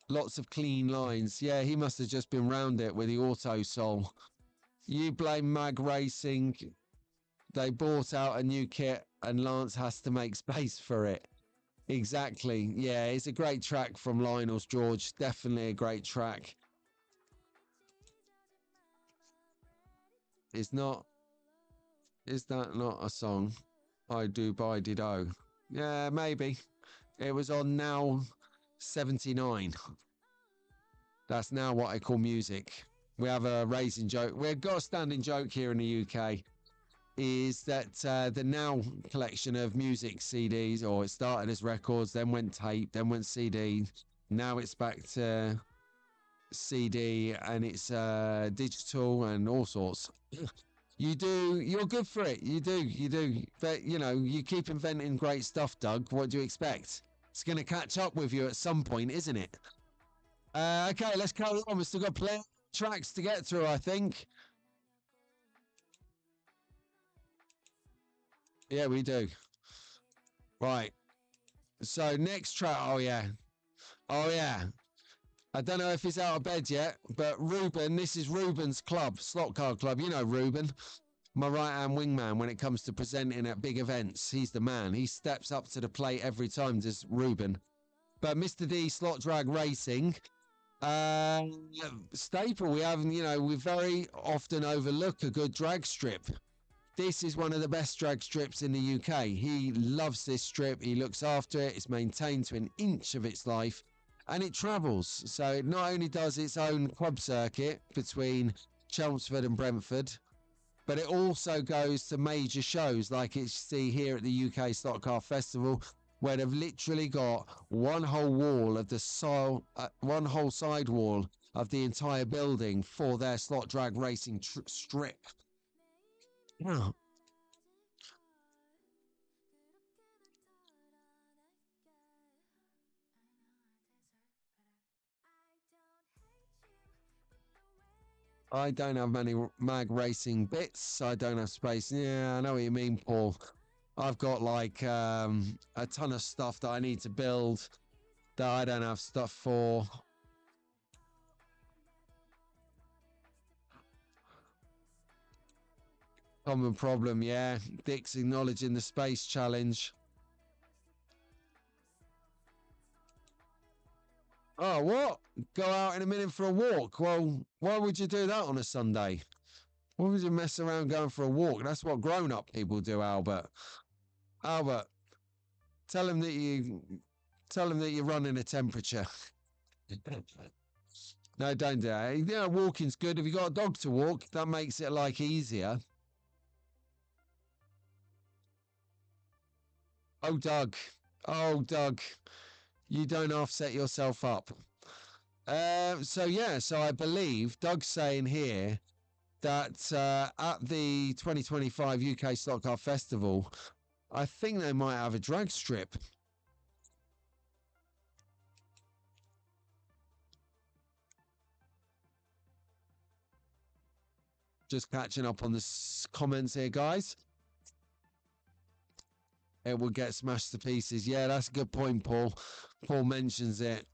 Lots of clean lines. Yeah, he must have just been round it with the Auto Soul. You blame Mag Racing. They bought out a new kit and Lance has to make space for it. Exactly. Yeah, it's a great track from Lionel's George. Definitely a great track. Is that not a song? I do by Dido. Yeah, maybe. It was on Now 79. That's now what I call music. We have a racing joke. We've got a standing joke here in the UK. Is that the Now collection of music CDs, or it started as records, then went tape, then went CD. Now it's back to CD and it's digital and all sorts. You're good for it. You do. But, you know, you keep inventing great stuff, Doug. What do you expect? It's going to catch up with you at some point, isn't it? Okay, let's carry on. We've still got plenty of tracks to get through, I think. Yeah, we do. Right. So next track. Oh, yeah. Oh, yeah. I don't know if he's out of bed yet, but Ruben, this is Ruben's club, Slot Car Club. You know Ruben, my right-hand wingman when it comes to presenting at big events. He's the man. He steps up to the plate every time, does Ruben. But Mr. D, Slot Drag Racing, staple. We have, you know, we very often overlook a good drag strip. This is one of the best drag strips in the UK. He loves this strip. He looks after it. It's maintained to an inch of its life. And it travels. So it not only does its own club circuit between Chelmsford and Brentford, but it also goes to major shows like you see here at the UK Slot Car Festival, where they've literally got one whole wall of the one whole side wall of the entire building for their slot drag racing strip. Yeah. I don't have many mag racing bits. I don't have space. Yeah, I know what you mean, Paul. I've got like a ton of stuff that I need to build that I don't have stuff for. Common problem, yeah. Dick's acknowledging the space challenge. Oh, what? Go out in a minute for a walk? Well, why would you do that on a Sunday? Why would you mess around going for a walk? That's what grown-up people do, Albert. Albert, tell him that you're running a temperature. No, don't do that. Yeah, walking's good. If you got a dog to walk, that makes it like easier. Oh, Doug. Oh, Doug. You don't offset yourself up. So I believe Doug's saying here that at the 2025 UK Slot Car Festival, I think they might have a drag strip. Just catching up on the comments here, guys. It will get smashed to pieces. Yeah, that's a good point, Paul. Paul mentions it.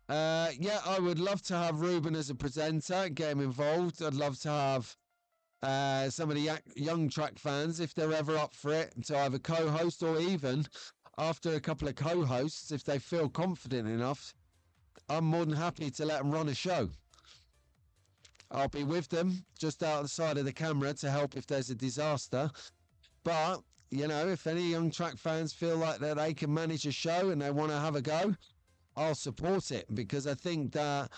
Yeah, I would love to have Ruben as a presenter, get him involved. I'd love to have some of the young track fans, if they're ever up for it, to either co-host or even after a couple of co-hosts, if they feel confident enough, I'm more than happy to let them run a show. I'll be with them just out the side of the camera to help if there's a disaster. But, you know, if any young track fans feel like that they can manage a show and they want to have a go, I'll support it, because I think that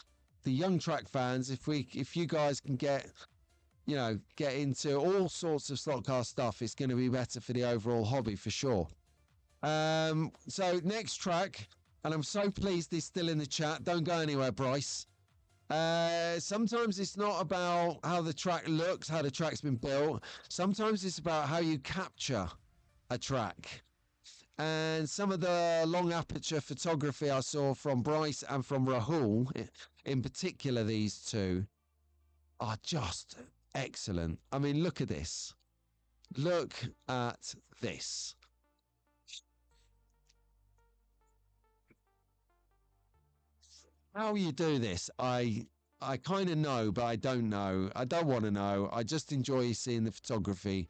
the young track fans, if you guys can get into all sorts of slot car stuff, it's going to be better for the overall hobby for sure. So next track, and I'm so pleased he's still in the chat. Don't go anywhere, Bryce. Sometimes it's not about how the track looks, how the track's been built. Sometimes it's about how you capture a track. And some of the long aperture photography I saw from Bryce and from Rahul, in particular these two, are just excellent. I mean, look at this. Look at this. How you do this, I kind of know, but I don't know. I don't want to know. I just enjoy seeing the photography.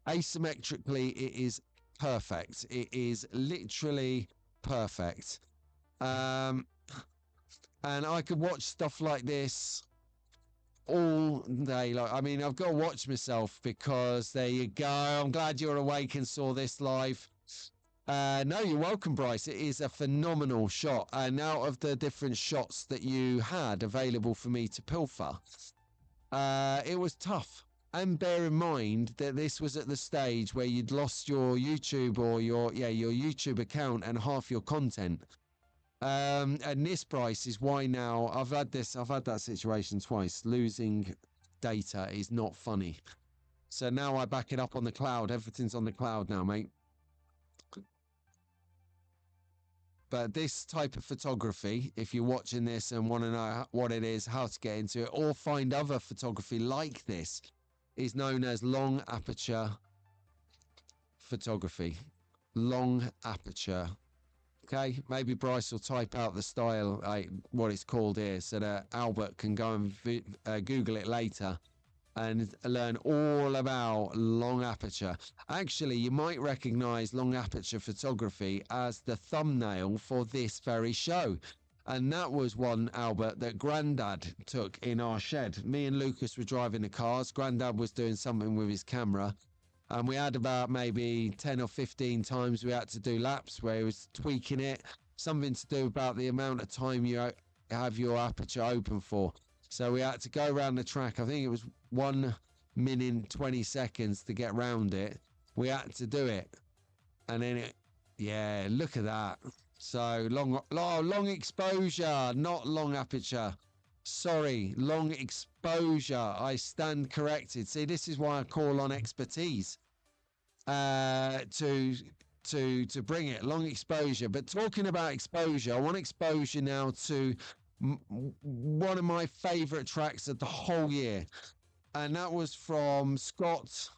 Asymmetrically, it is perfect. It is literally perfect. And I could watch stuff like this all day. Like, I mean, I've got to watch myself, because there you go. I'm glad you're awake and saw this live. No, you're welcome, Bryce. It is a phenomenal shot. And out of the different shots that you had available for me to pilfer, it was tough. And bear in mind that this was at the stage where you'd lost your YouTube or your YouTube account and half your content. And this, Bryce, is why now I've had that situation twice. Losing data is not funny. So now I back it up on the cloud. Everything's on the cloud now, mate. But this type of photography, if you're watching this and want to know what it is, how to get into it, or find other photography like this, is known as long aperture photography. Long aperture. Okay, maybe Bryce will type out the style, what it's called here, so that Albert can go and Google it later and learn all about long aperture. Actually, you might recognize long aperture photography as the thumbnail for this very show. And that was one, Albert, that Grandad took in our shed. Me and Lucas were driving the cars. Grandad was doing something with his camera. And we had about maybe 10 or 15 times we had to do laps where he was tweaking it. Something to do about the amount of time you have your aperture open for. So we had to go around the track. I think it was 1 minute 20 seconds to get round it. We had to do it. And then yeah, look at that. So long exposure, not long aperture. Sorry, long exposure. I stand corrected. See, this is why I call on expertise to bring it. Long exposure. But talking about exposure, I want exposure now to one of my favorite tracks of the whole year, and that was from Scott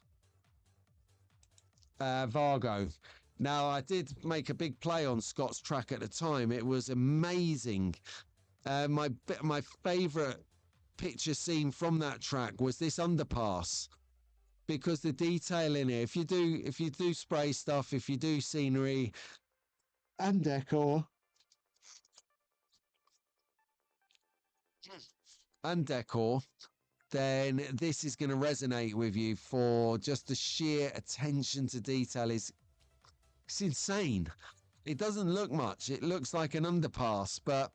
Vargo. Now, I did make a big play on Scott's track at the time. It was amazing. My favorite picture scene from that track was this underpass, because the detail in it, if you do spray stuff, if you do scenery and decor, then this is going to resonate with you, for just the sheer attention to detail it's insane. It doesn't look much. It looks like an underpass, but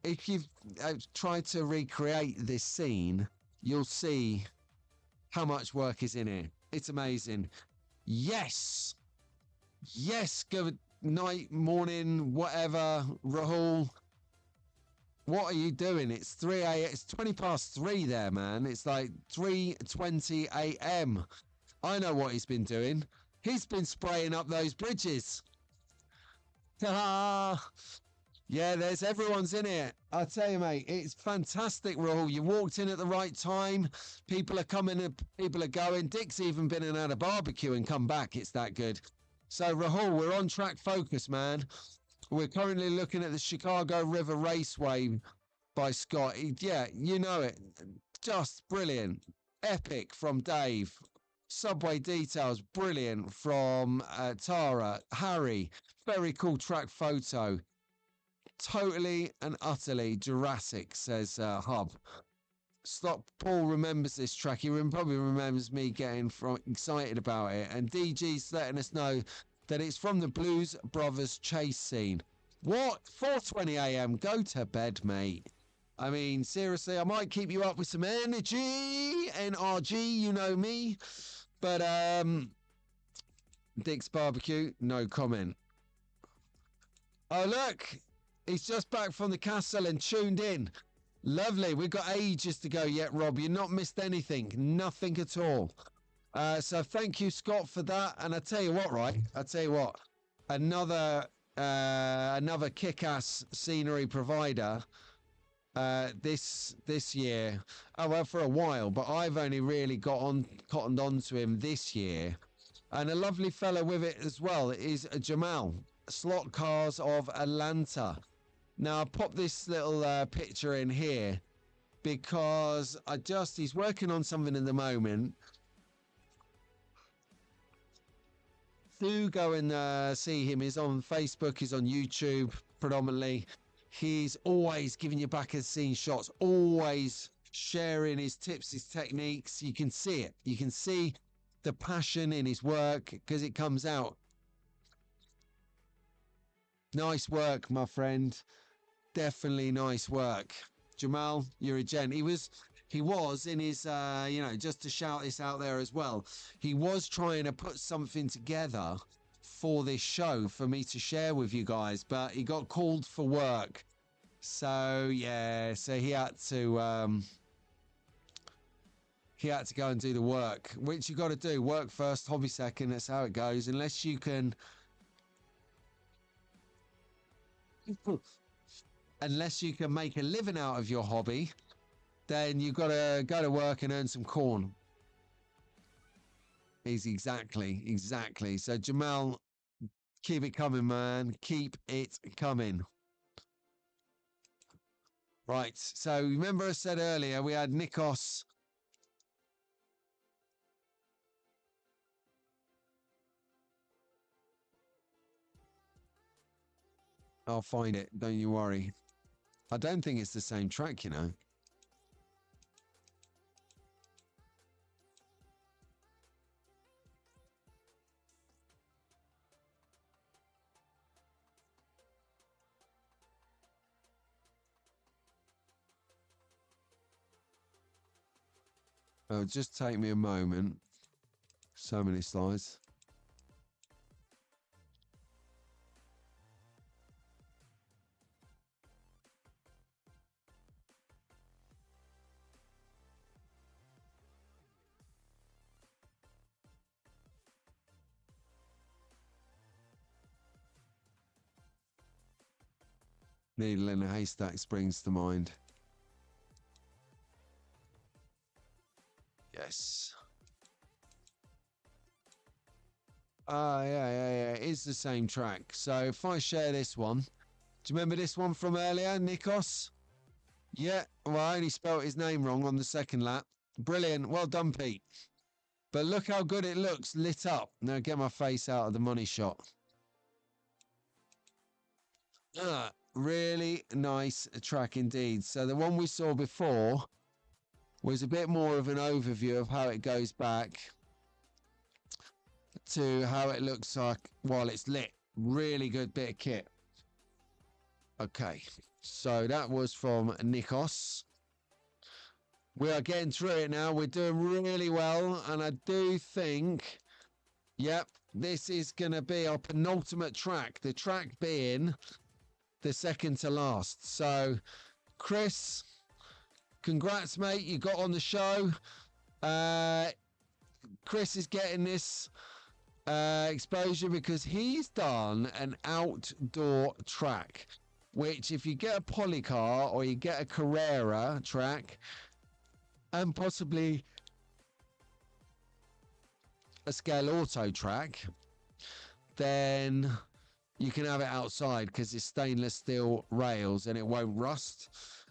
if you've tried to recreate this scene, you'll see how much work is in it. It's amazing. Yes. Good night, morning, whatever, Rahul. What are you doing? It's 3 a.m. It's 20 past 3 there, man. It's like 3:20 a.m. I know what he's been doing. He's been spraying up those bridges. Yeah, everyone's in it. I tell you, mate, it's fantastic, Rahul. You walked in at the right time. People are coming and people are going. Dick's even been and had a barbecue and come back. It's that good. So, Rahul, we're on track focus, man. We're currently looking at the Chicago River Raceway by Scott. Yeah, you know it. Just brilliant. Epic from Dave. Subway details, brilliant from Tara. Harry, very cool track photo. Totally and utterly Jurassic, says Hub. Slot Paul remembers this track. He probably remembers me getting excited about it. And DG's letting us know that it's from the Blues Brothers chase scene. What? 4:20 a.m. Go to bed, mate. I mean, seriously, I might keep you up with some energy. NRG, you know me. But, Dick's Barbecue, no comment. Oh, look. He's just back from the castle and tuned in. Lovely. We've got ages to go yet, Rob. You've not missed anything. Nothing at all. So thank you, Scott, for that. And I tell you what, right? I tell you what. Another kick-ass scenery provider this year. Oh, well, for a while, but I've only really cottoned on to him this year. And a lovely fellow with it as well is Jamal, Slot Cars of Atlanta. Now, I popped this little picture in here because he's working on something at the moment. Do go and see him. He's on Facebook, he's on YouTube predominantly. He's always giving you back his scene shots, always sharing his tips, his techniques. You can see it. You can see the passion in his work because it comes out. Nice work, my friend. Definitely nice work. Jamal, you're a gent. He was in his, just to shout this out there as well. He was trying to put something together for this show for me to share with you guys, but he got called for work. So, yeah, so he had to go and do the work, which you got to do. Work first, hobby second. That's how it goes. Unless you can make a living out of your hobby, then you've got to go to work and earn some corn. Exactly. So Jamal, keep it coming, man. Keep it coming. Right. So remember I said earlier we had Nikos. I'll find it. Don't you worry. I don't think it's the same track, you know. Oh, just take me a moment. So many slides. Needle in a haystack springs to mind. Yes. Yeah. It's the same track. So if I share this one, do you remember this one from earlier, Nikos? Yeah, well, I only spelt his name wrong on the second lap. Brilliant. Well done, Pete. But look how good it looks lit up. Now get my face out of the money shot. Really nice track indeed. So the one we saw before was a bit more of an overview of how it goes back to how it looks like while it's lit. Really good bit of kit. Okay, so that was from Nikos. We are getting through it now. We're doing really well, and I do think, yep, this is going to be our penultimate track. The track being the second to last. So, Chris, congrats, mate. You got on the show. Chris is getting this exposure because he's done an outdoor track, which if you get a polycar or you get a Carrera track and possibly a Scale Auto track, then you can have it outside because it's stainless steel rails and it won't rust.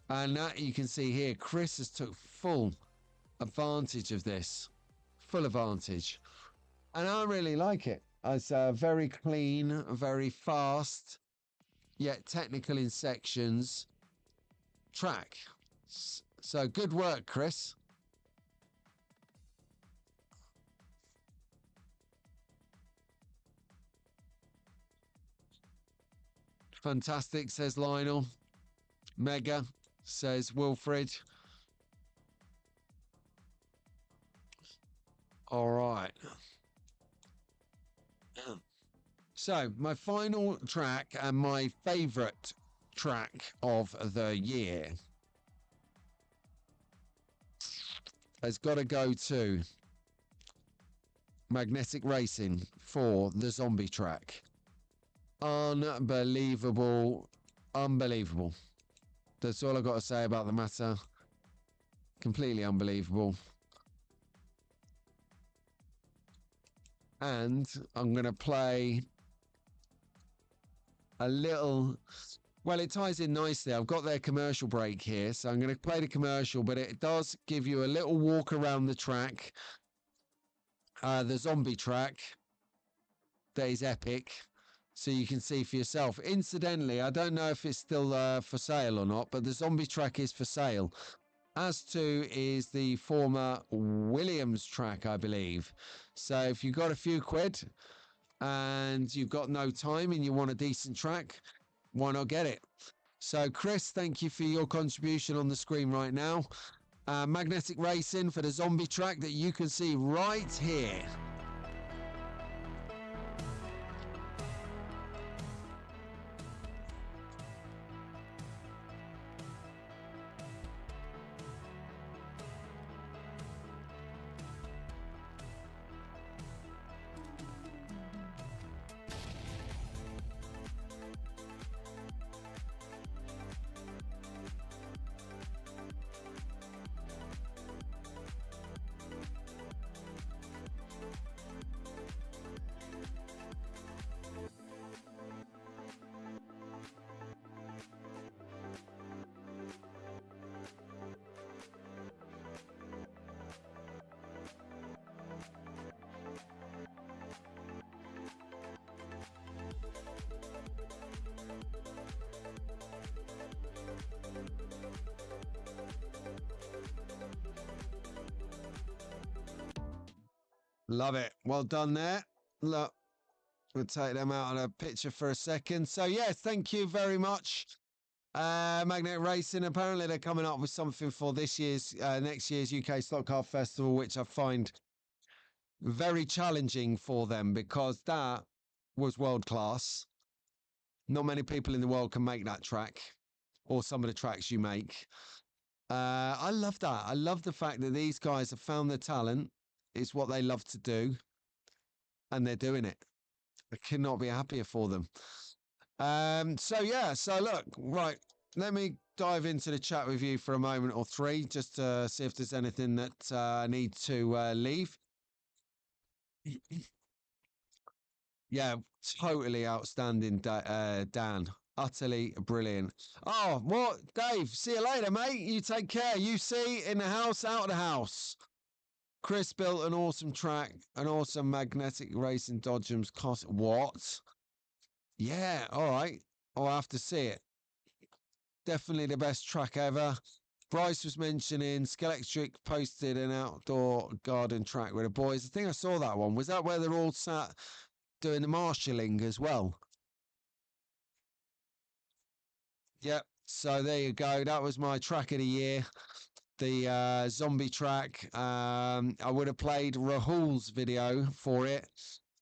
And that you can see here, Chris has took full advantage of this. Full advantage. And I really like it. It's very clean, very fast. yet technical in sections track. So good work, Chris. Fantastic, says Lionel. Mega, says Wilfred. All right. So my final track and my favorite track of the year has got to go to Magnetic Racing for the zombie track. Unbelievable. Unbelievable. That's all I've got to say about the matter. Completely unbelievable. And I'm going to play a little... Well, it ties in nicely. I've got their commercial break here, so I'm going to play the commercial, but it does give you a little walk around the track. The zombie track. That is epic. So you can see for yourself. Incidentally, I don't know if it's still for sale or not, but the zombie track is for sale. As to is the former Williams track, I believe. So if you've got a few quid and you've got no time and you want a decent track, why not get it? So Chris, thank you for your contribution on the screen right now. Magnetic Racing for the zombie track that you can see right here. Love it. Well done there. Look, we'll take them out on a picture for a second. So, yes, thank you very much. Magnet Racing, apparently they're coming up with something for this year's, next year's UK Slot Car Festival, which I find very challenging for them because that was world class. Not many people in the world can make that track or some of the tracks you make. I love that. I love the fact that these guys have found their talent. It's what they love to do, and they're doing it. I cannot be happier for them. So yeah, so look, right, let me dive into the chat with you for a moment or three, just to see if there's anything that I need to leave. Yeah, totally outstanding, Dan. Utterly brilliant. Oh, what? Dave, see you later, mate. You take care. You see, in the house, out of the house. Chris built an awesome track, an awesome magnetic racing Dodgems cost. What? Yeah, all right. I'll have to see it. Definitely the best track ever. Bryce was mentioning Scalextric posted an outdoor garden track with the boys. I think I saw that one. Was that where they're all sat doing the marshalling as well? Yep. So there you go. That was my track of the year. The zombie track. I would have played Rahul's video for it,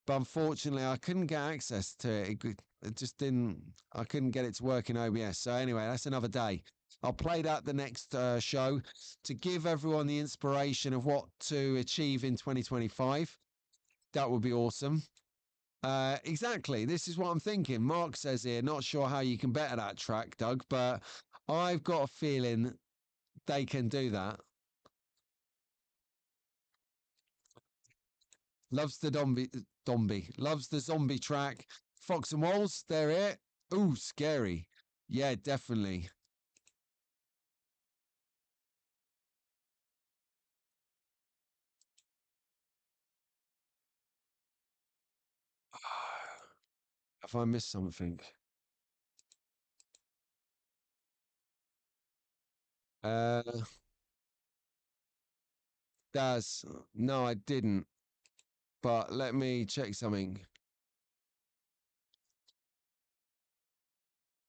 but unfortunately I couldn't get access to it. It just didn't, I couldn't get it to work in OBS. So anyway, that's another day. I'll play that the next show to give everyone the inspiration of what to achieve in 2025. That would be awesome. Exactly. This is what I'm thinking. Mark says here, not sure how you can better that track, Doug, but I've got a feeling they can do that. Loves the loves the zombie track. Fox and Walls, they're it. Ooh, scary. Yeah, definitely. Have I missed something? Uh, Daz, no, I didn't. But let me check something.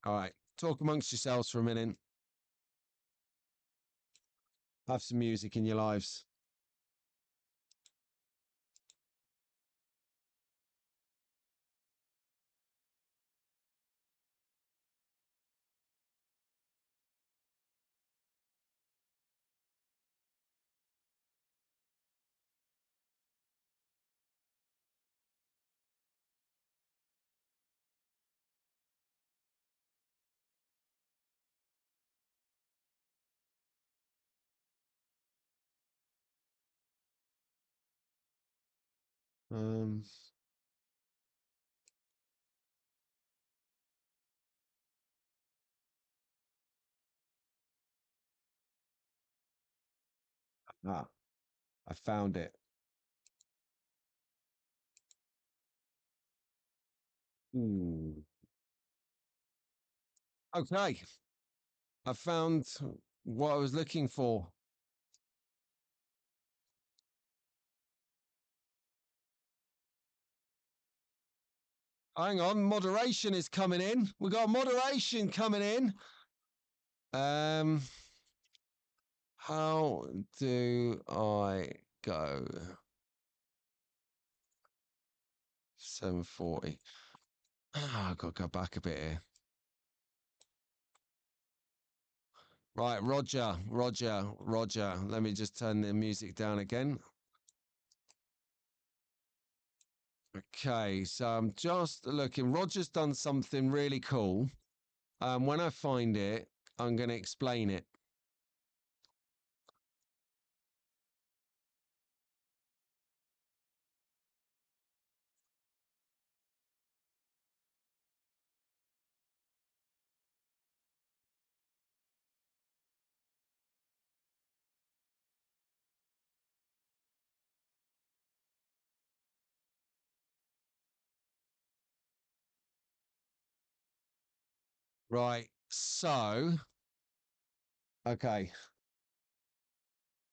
All right, talk amongst yourselves for a minute. Have some music in your lives. Um, I found it. Okay, I found what I was looking for. Hang on, moderation is coming in. We got moderation coming in. How do I go? 740. I've got to go back a bit here. Right, Roger. Let me just turn the music down again. Okay, so I'm just looking. Roger's done something really cool. When I find it, I'm going to explain it. Right, so, okay,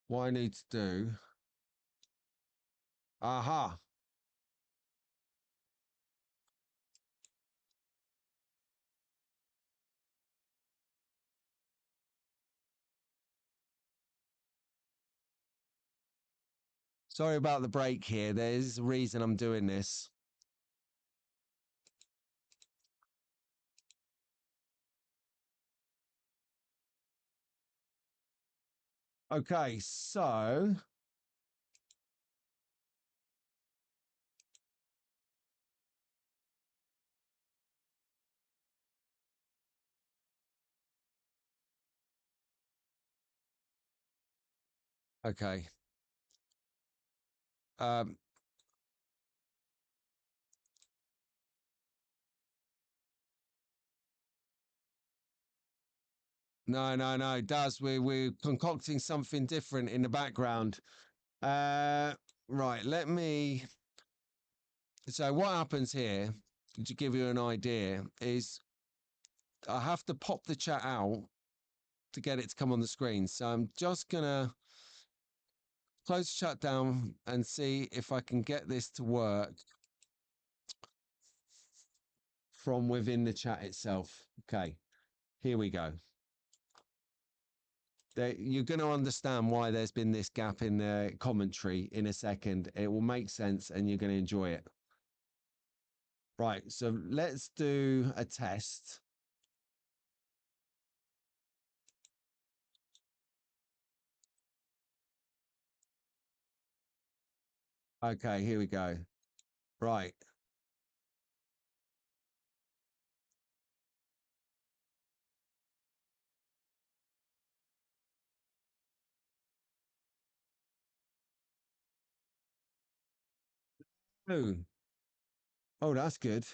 what I need to do. Aha. Sorry about the break here. There's a reason I'm doing this. Okay, so okay. Um, no. Does we're concocting something different in the background. Right. Let me. So what happens here? To give you an idea, is I have to pop the chat out to get it to come on the screen. So I'm just gonna close the chat down and see if I can get this to work from within the chat itself. Okay, here we go. You're going to understand why there's been this gap in the commentary in a second. It will make sense and you're going to enjoy it. Right, so let's do a test. Okay, here we go. Right. Oh, oh, that's good.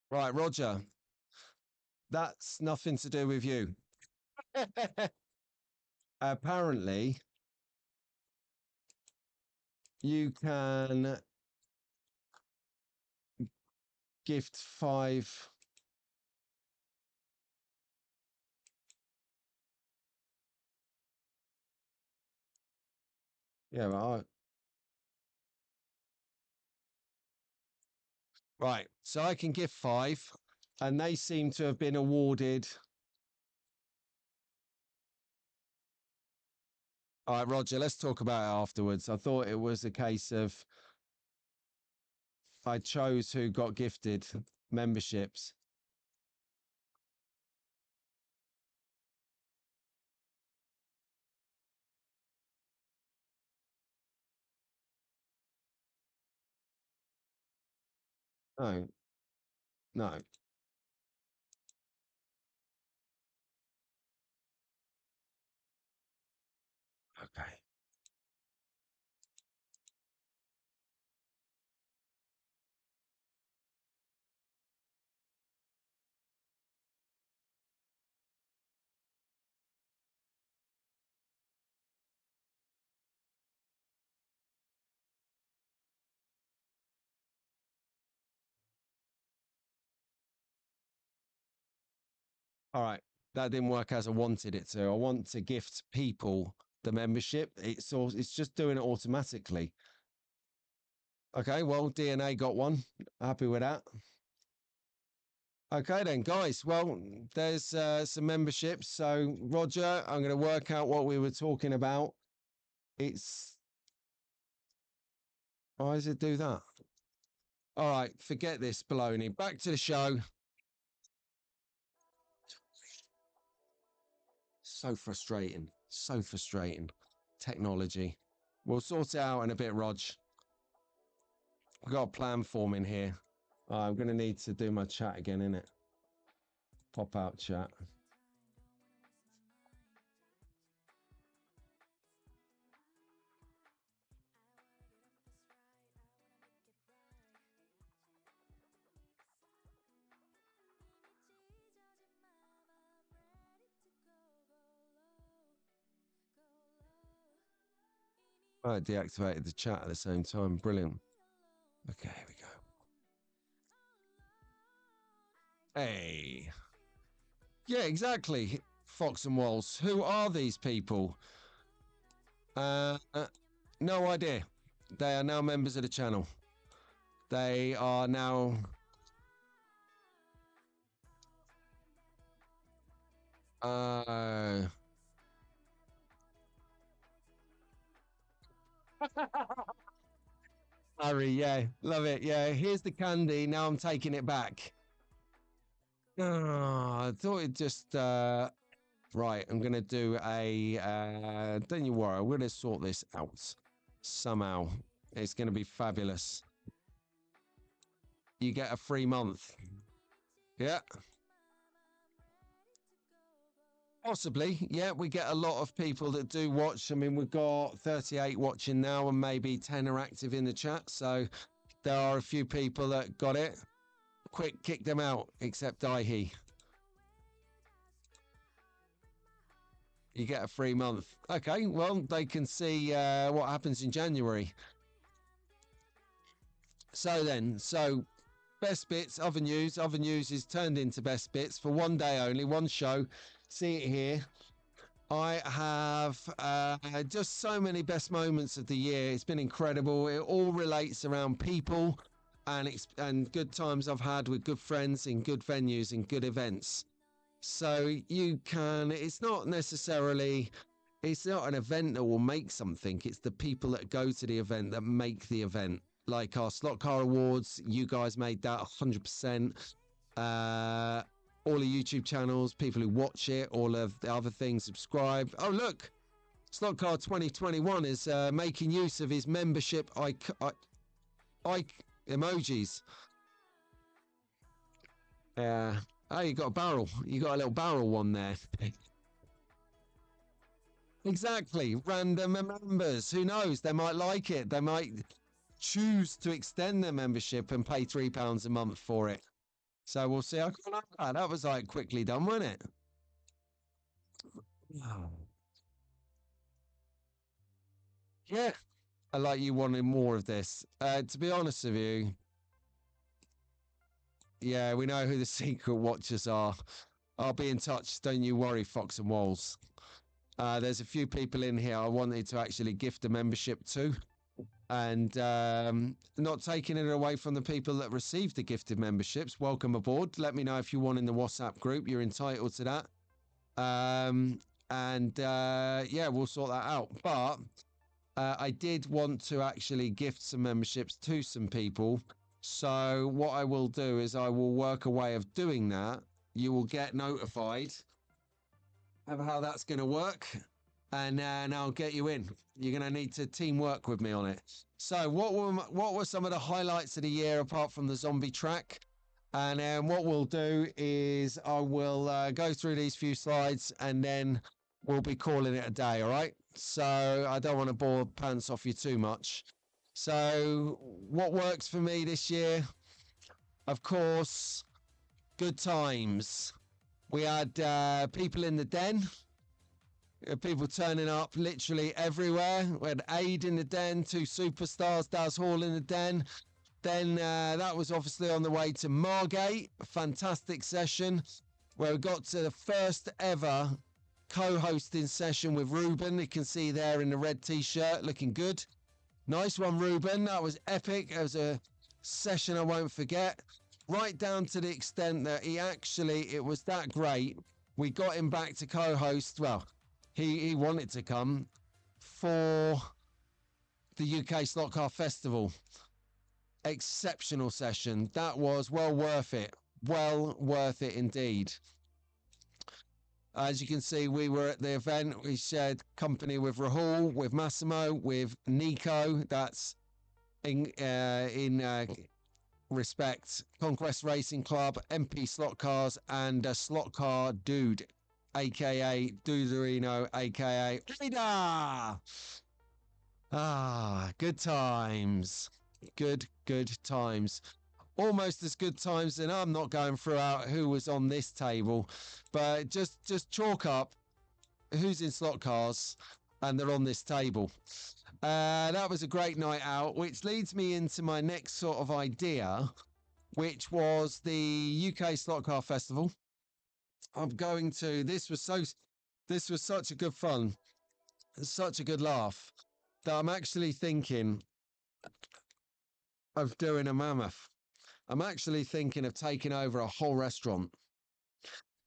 Right, Roger. That's nothing to do with you. Apparently, you can gift 5. Yeah, right. So I can gift 5, and they seem to have been awarded. All right, Roger, let's talk about it afterwards. I thought it was a case of I chose who got gifted memberships. No, no. Okay. All right. That didn't work as I wanted it to. I want to gift people the membership. It's just doing it automatically. Okay, well, DNA got one. Happy with that. Okay then, guys. Well, there's some memberships. So, Roger, I'm going to work out what we were talking about. It's why does it do that? All right, forget this baloney. Back to the show. So frustrating. So frustrating. Technology. We'll sort it out in a bit, Rog. We've got a plan forming here. I'm going to need to do my chat again, innit? Pop out chat. I deactivated the chat at the same time. Brilliant. Okay, here we go. Hey. Yeah, exactly. Fox and Walls. Who are these people? No idea. They are now members of the channel. They are now. Harry, yeah, love it. Yeah, here's the candy. Now I'm taking it back. I thought it just. Right, I'm gonna do a. Don't you worry. I'm gonna sort this out somehow. It's gonna be fabulous. You get a free month. Yeah. Possibly, yeah. We get a lot of people that do watch. I mean, we've got 38 watching now, and maybe 10 are active in the chat. So there are a few people that got it. Quick, kick them out, except Daihi. You get a free month. Okay, well, they can see what happens in January. So best bits, other news. Other news is turned into best bits for one day only, one show. See it here. I have just so many best moments of the year. It's been incredible. It all relates around people and good times I've had with good friends in good venues and good events. So you can, it's not necessarily, it's not an event that will make something. It's the people that go to the event that make the event. Like our Slot Car Awards, you guys made that 100%. All the YouTube channels, people who watch it, all of the other things, subscribe. Oh, look, Slot Car 2021 is making use of his membership emojis. Oh, you got a barrel. You got a little barrel one there. Exactly. Random members. Who knows? They might like it. They might choose to extend their membership and pay £3 a month for it. So we'll see. I quite like that. That was like quickly done, wasn't it? Yeah. I like you wanting more of this. To be honest with you, yeah, we know who the secret watchers are. I'll be in touch. Don't you worry, Fox and Walls. There's a few people in here I wanted to actually gift a membership to, and not taking it away from the people that received the gifted memberships. Welcome aboard. Let me know if you want in the WhatsApp group. You're entitled to that. Yeah, we'll sort that out. But I did want to actually gift some memberships to some people. So what I will do is I will work a way of doing that. You will get notified of how that's going to work, and I'll get you in. You're going to need to teamwork with me on it. So what were some of the highlights of the year apart from the zombie track? And what we'll do is I will go through these few slides, and then we'll be calling it a day. All right. So I don't want to bore pants off you too much. So what works for me this year? Of course, good times. We had people in the den, people turning up literally everywhere. We had Aid in the den, 2 superstars, Daz Hall in the den. Then that was obviously on the way to Margate, a fantastic session where we got to the first ever co-hosting session with Ruben. You can see there in the red t-shirt, looking good. Nice one, Ruben. That was epic. It was a session I won't forget. Right down to the extent that it was that great. We got him back to co-host. Well, he wanted to come for the UK Slot Car Festival. Exceptional session. That was well worth it. Well worth it indeed. As you can see, we were at the event. We shared company with Rahul, with Massimo, with Nico. That's in respect, Conquest Racing Club, MP Slot Cars, and Slot Car Dude, aka Duderino, aka Rida. Good times. Good times. Almost as good times, and I'm not going throughout who was on this table, but just chalk up who's in slot cars and they're on this table. That was a great night out, which leads me into my next sort of idea, which was the UK Slot Car Festival. This was such a good fun, such a good laugh, that I'm actually thinking of doing a mammoth. I'm actually thinking of taking over a whole restaurant,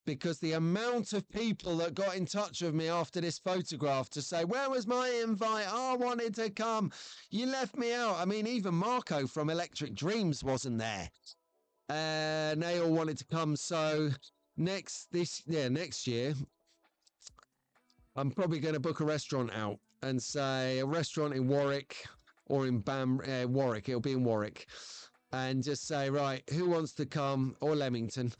because the amount of people that got in touch with me after this photograph to say, where was my invite? I wanted to come. You left me out. I mean, even Marco from Electric Dreams wasn't there. And they all wanted to come. So next year, I'm probably going to book a restaurant out and say a restaurant in Warwick or in Warwick. It'll be in Warwick. And just say, right, who wants to come, or Leamington,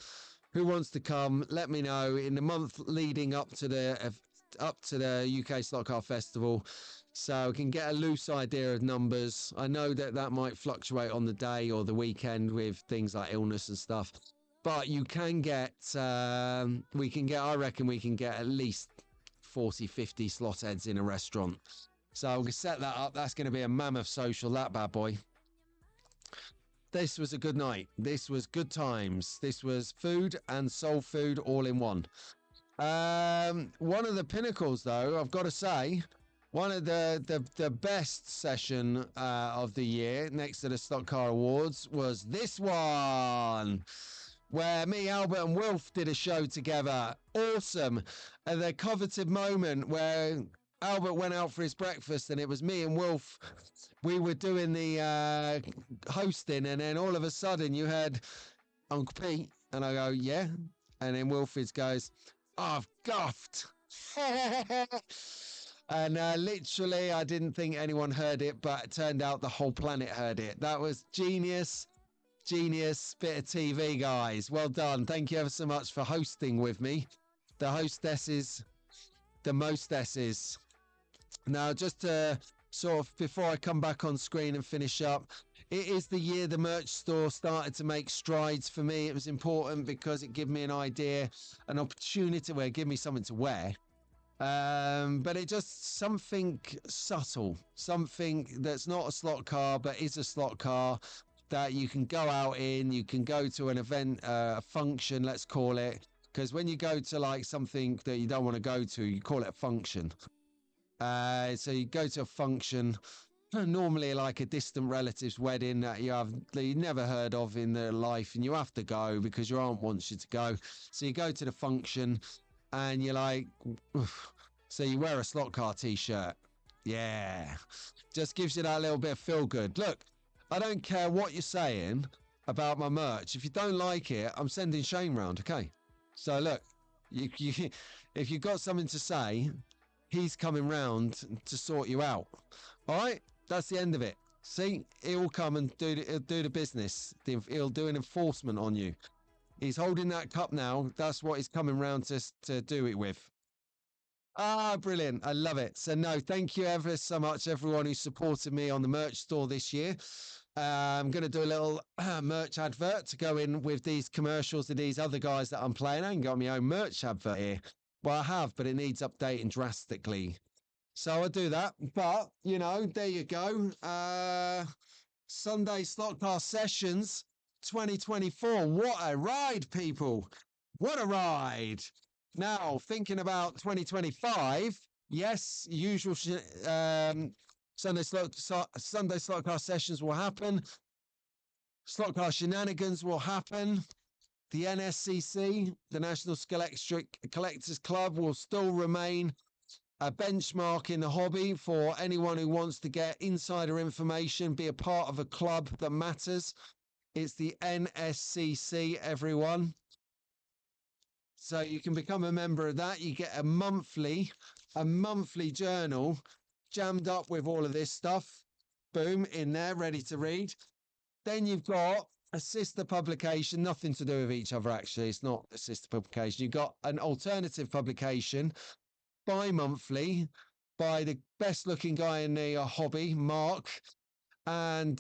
who wants to come? Let me know in the month leading up to the UK Slot Car Festival, so we can get a loose idea of numbers. I know that might fluctuate on the day or the weekend with things like illness and stuff, but you can get, I reckon we can get at least 40, 50 slot heads in a restaurant. So we'll set that up. That's going to be a mammoth social, that bad boy. This was a good night. This was good times. This was food and soul food all in one. One of the pinnacles, though, I've got to say, one of the best session of the year, next to the Stock Car Awards, was this one, where me, Albert, and Wilf did a show together. Awesome. And the coveted moment where Albert went out for his breakfast, and it was me and Wilf. We were doing the hosting, and then all of a sudden you heard Uncle Pete, and I go, yeah. And then Wilfrids goes, oh, I've guffed. And literally, I didn't think anyone heard it, but it turned out the whole planet heard it. That was genius bit of TV, guys. Well done. Thank you ever so much for hosting with me. The hostesses, the mostesses. Now, just to sort of, before I come back on screen and finish up, it is the year the merch store started to make strides for me. It was important because it gave me an idea, an opportunity where it gave me something to wear. But it just something subtle, something that's not a slot car, but is a slot car that you can go out in, you can go to an event, a function, let's call it. Because when you go to like something that you don't want to go to, you call it a function. So you go to a function, normally like a distant relative's wedding that you never heard of in their life, and you have to go because your aunt wants you to go. So you go to the function and you're like, oof. So you wear a slot car t-shirt. Yeah. Just gives you that little bit of feel good. Look, I don't care what you're saying about my merch. If you don't like it, I'm sending Shane round, okay? So look, you if you've got something to say, he's coming round to sort you out. All right? That's the end of it. See, he'll come and do the business. He'll do an enforcement on you. He's holding that cup now. That's what he's coming round to do it with. Ah, brilliant. I love it. So no, thank you ever so much, everyone who supported me on the merch store this year. I'm going to do a little merch advert to go in with these commercials of these other guys that I'm playing. I ain't got my own merch advert here. Well, I have, but it needs updating drastically. So I'll do that. But, you know, there you go. Sunday Slot Car Sessions 2024. What a ride, people. What a ride. Now, thinking about 2025, yes, usual Sunday Slot Car Sessions will happen. Slot Car Shenanigans will happen. The NSCC, the National Scalextric Collectors Club, will still remain a benchmark in the hobby for anyone who wants to get insider information, be a part of a club that matters. It's the NSCC, everyone. So you can become a member of that. You get a monthly journal jammed up with all of this stuff. Boom, in there, ready to read. Then you've got a sister publication, nothing to do with each other, actually. It's not a sister publication. You've got an alternative publication, bi-monthly, by the best looking guy in the hobby, Mark, and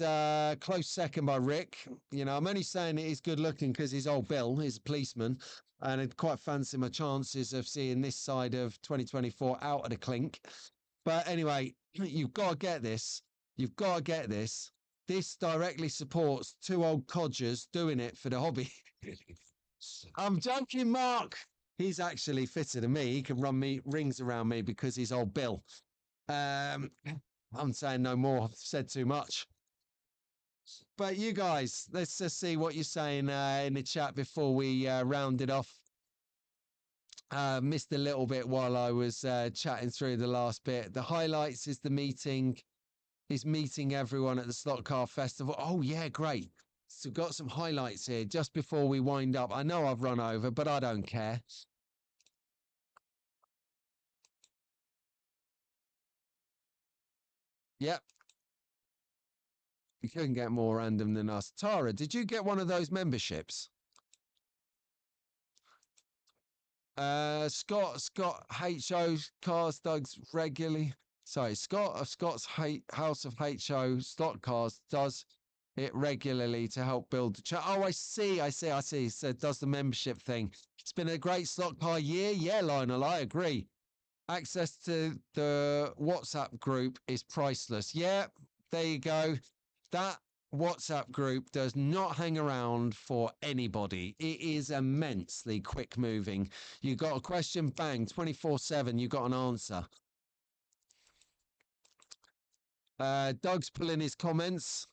close second by Rick. You know, I'm only saying he's good looking because he's old Bill, he's a policeman, and I'd quite fancy my chances of seeing this side of 2024 out of the clink. But anyway, you've got to get this. You've got to get this. This directly supports two old codgers doing it for the hobby. I'm joking, Mark. He's actually fitter than me. He can run me rings around me because he's old Bill. I'm saying no more. I've said too much. But you guys, let's just see what you're saying in the chat before we round it off. Missed a little bit while I was chatting through the last bit. The highlights is the meeting. Is meeting everyone at the Slot Car Festival. Oh, yeah, great. So got some highlights here just before we wind up. I know I've run over, but I don't care. Yep. You couldn't get more random than us. Tara, did you get one of those memberships? Scott HO Cars Dogs regularly. Sorry, Scott of Scott's House of HO Slot Cars does it regularly to help build the chat. Oh, I see. So does the membership thing. It's been a great slot car year. Yeah, Lionel, I agree. Access to the WhatsApp group is priceless. Yeah, there you go. That WhatsApp group does not hang around for anybody. It is immensely quick moving. You got a question, bang, 24/7, you got an answer. Doug's pulling his comments.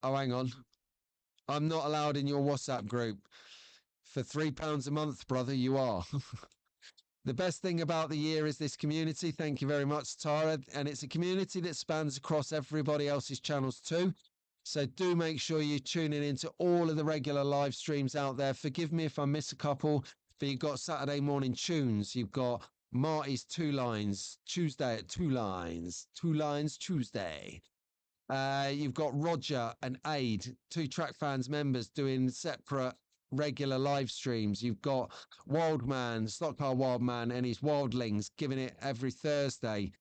Oh, hang on. I'm not allowed in your WhatsApp group. For £3 a month, brother, you are. The best thing about the year is this community. Thank you very much, Tara. And it's a community that spans across everybody else's channels too. So do make sure you're tuning into all of the regular live streams out there. Forgive me if I miss a couple, but you've got Saturday morning tunes. You've got Marty's 2 Lines, Tuesday at 2 Lines, 2 Lines Tuesday. You've got Roger and Aid, 2 Track Fans members doing separate regular live streams. You've got Wildman, Slot Car Wildman and his Wildlings giving it every Thursday.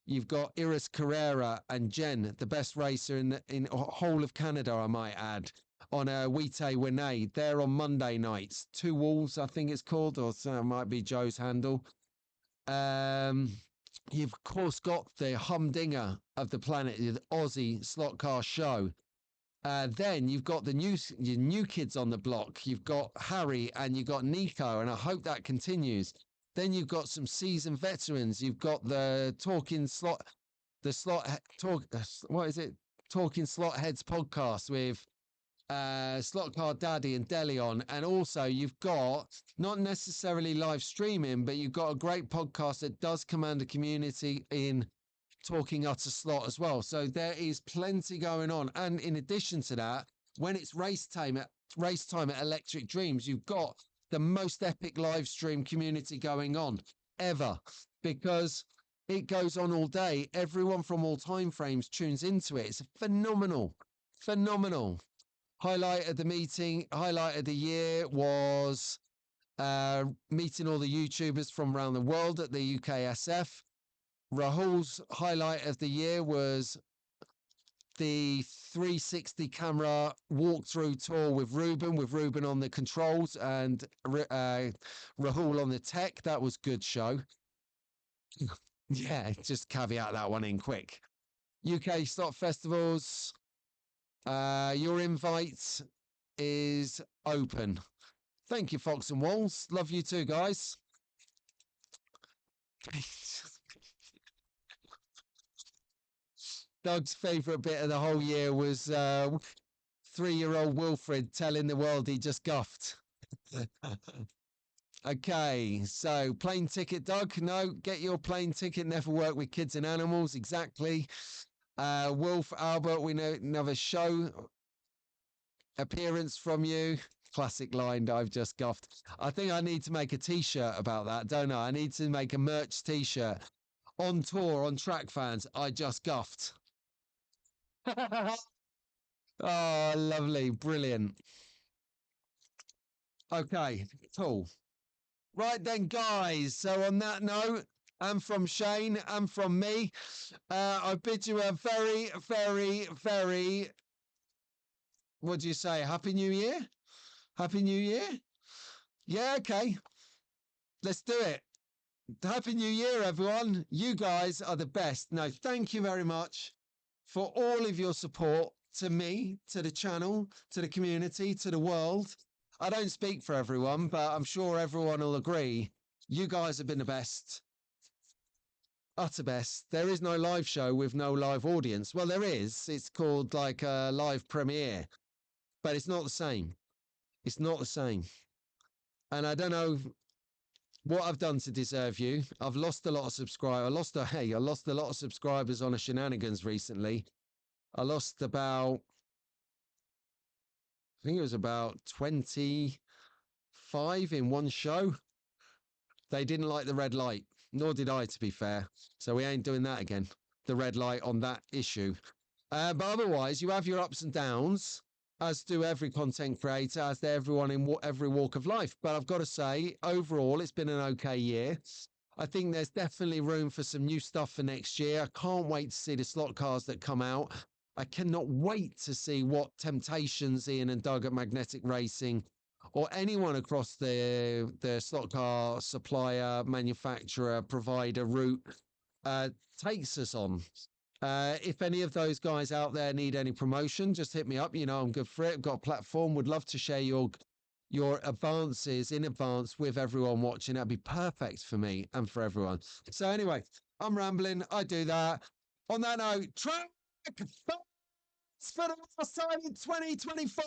You've got Iris Carrera and Jen, the best racer in whole of Canada, I might add, on a Wite Winay. They're on Monday nights. Two Wolves, I think it's called, or so it might be Joe's handle. You've of course got the humdinger of the planet, the Aussie Slot Car Show. Then you've got the new kids on the block. You've got Harry and you've got Nico, and I hope that continues. Then you've got some seasoned veterans. You've got the Talking Slot Heads podcast with Slot Car Daddy and Delion. And also you've got not necessarily live streaming, but you've got a great podcast that does command a community in Talking Utter Slot as well. So there is plenty going on. And in addition to that, when it's race time at Electric Dreams, you've got the most epic live stream community going on ever, because it goes on all day. Everyone from all time frames tunes into it. It's phenomenal. Highlight of the year was meeting all the YouTubers from around the world at the UKSF. Rahul's highlight of the year was the 360 camera walkthrough tour with Ruben on the controls and Rahul on the tech. That was good show. Yeah, just caveat that one in quick. UK slot festivals. Your invite is open. Thank you, Fox and Walls. Love you too, guys. Doug's favourite bit of the whole year was 3-year-old Wilfred telling the world he just guffed. Okay, so plane ticket, Doug. No, get your plane ticket. Never work with kids and animals. Exactly. Wolf, Albert, we know another show appearance from you. Classic line, I've just guffed. I think I need to make a t-shirt about that, don't I? I need to make a merch t-shirt. On tour, on Track Fans, I just guffed. Oh, lovely. Brilliant. Okay, cool. Right then, guys. So on that note, and from Shane and from me, I bid you a very, very, very, what do you say? Happy New Year? Happy New Year? Yeah, okay. Let's do it. Happy New Year, everyone. You guys are the best. No, thank you very much for all of your support to me, to the channel, to the community, to the world. I don't speak for everyone, but I'm sure everyone will agree. You guys have been the best. Utter best. There is no live show with no live audience. Well, there is. It's called like a live premiere, but it's not the same. It's not the same. And I don't know what I've done to deserve you. I've lost a lot of subscribers. I lost a lot of subscribers on a shenanigans recently. I lost about, I think it was about 25 in one show. They didn't like the red light, nor did I, to be fair. So we ain't doing that again. The red light on that issue. But otherwise, you have your ups and downs, as do every content creator, as do everyone in every walk of life. But I've got to say, overall, it's been an okay year. I think there's definitely room for some new stuff for next year. I can't wait to see the slot cars that come out. I cannot wait to see what Temptations, Ian and Doug at Magnetic Racing, or anyone across the slot car supplier, manufacturer, provider route takes us on. If any of those guys out there need any promotion, just hit me up. You know, I'm good for it. I've got a platform. Would love to share your advances in advance with everyone watching. That'd be perfect for me and for everyone. So anyway, I'm rambling. I do that. On that note, Track for the last time in 2024.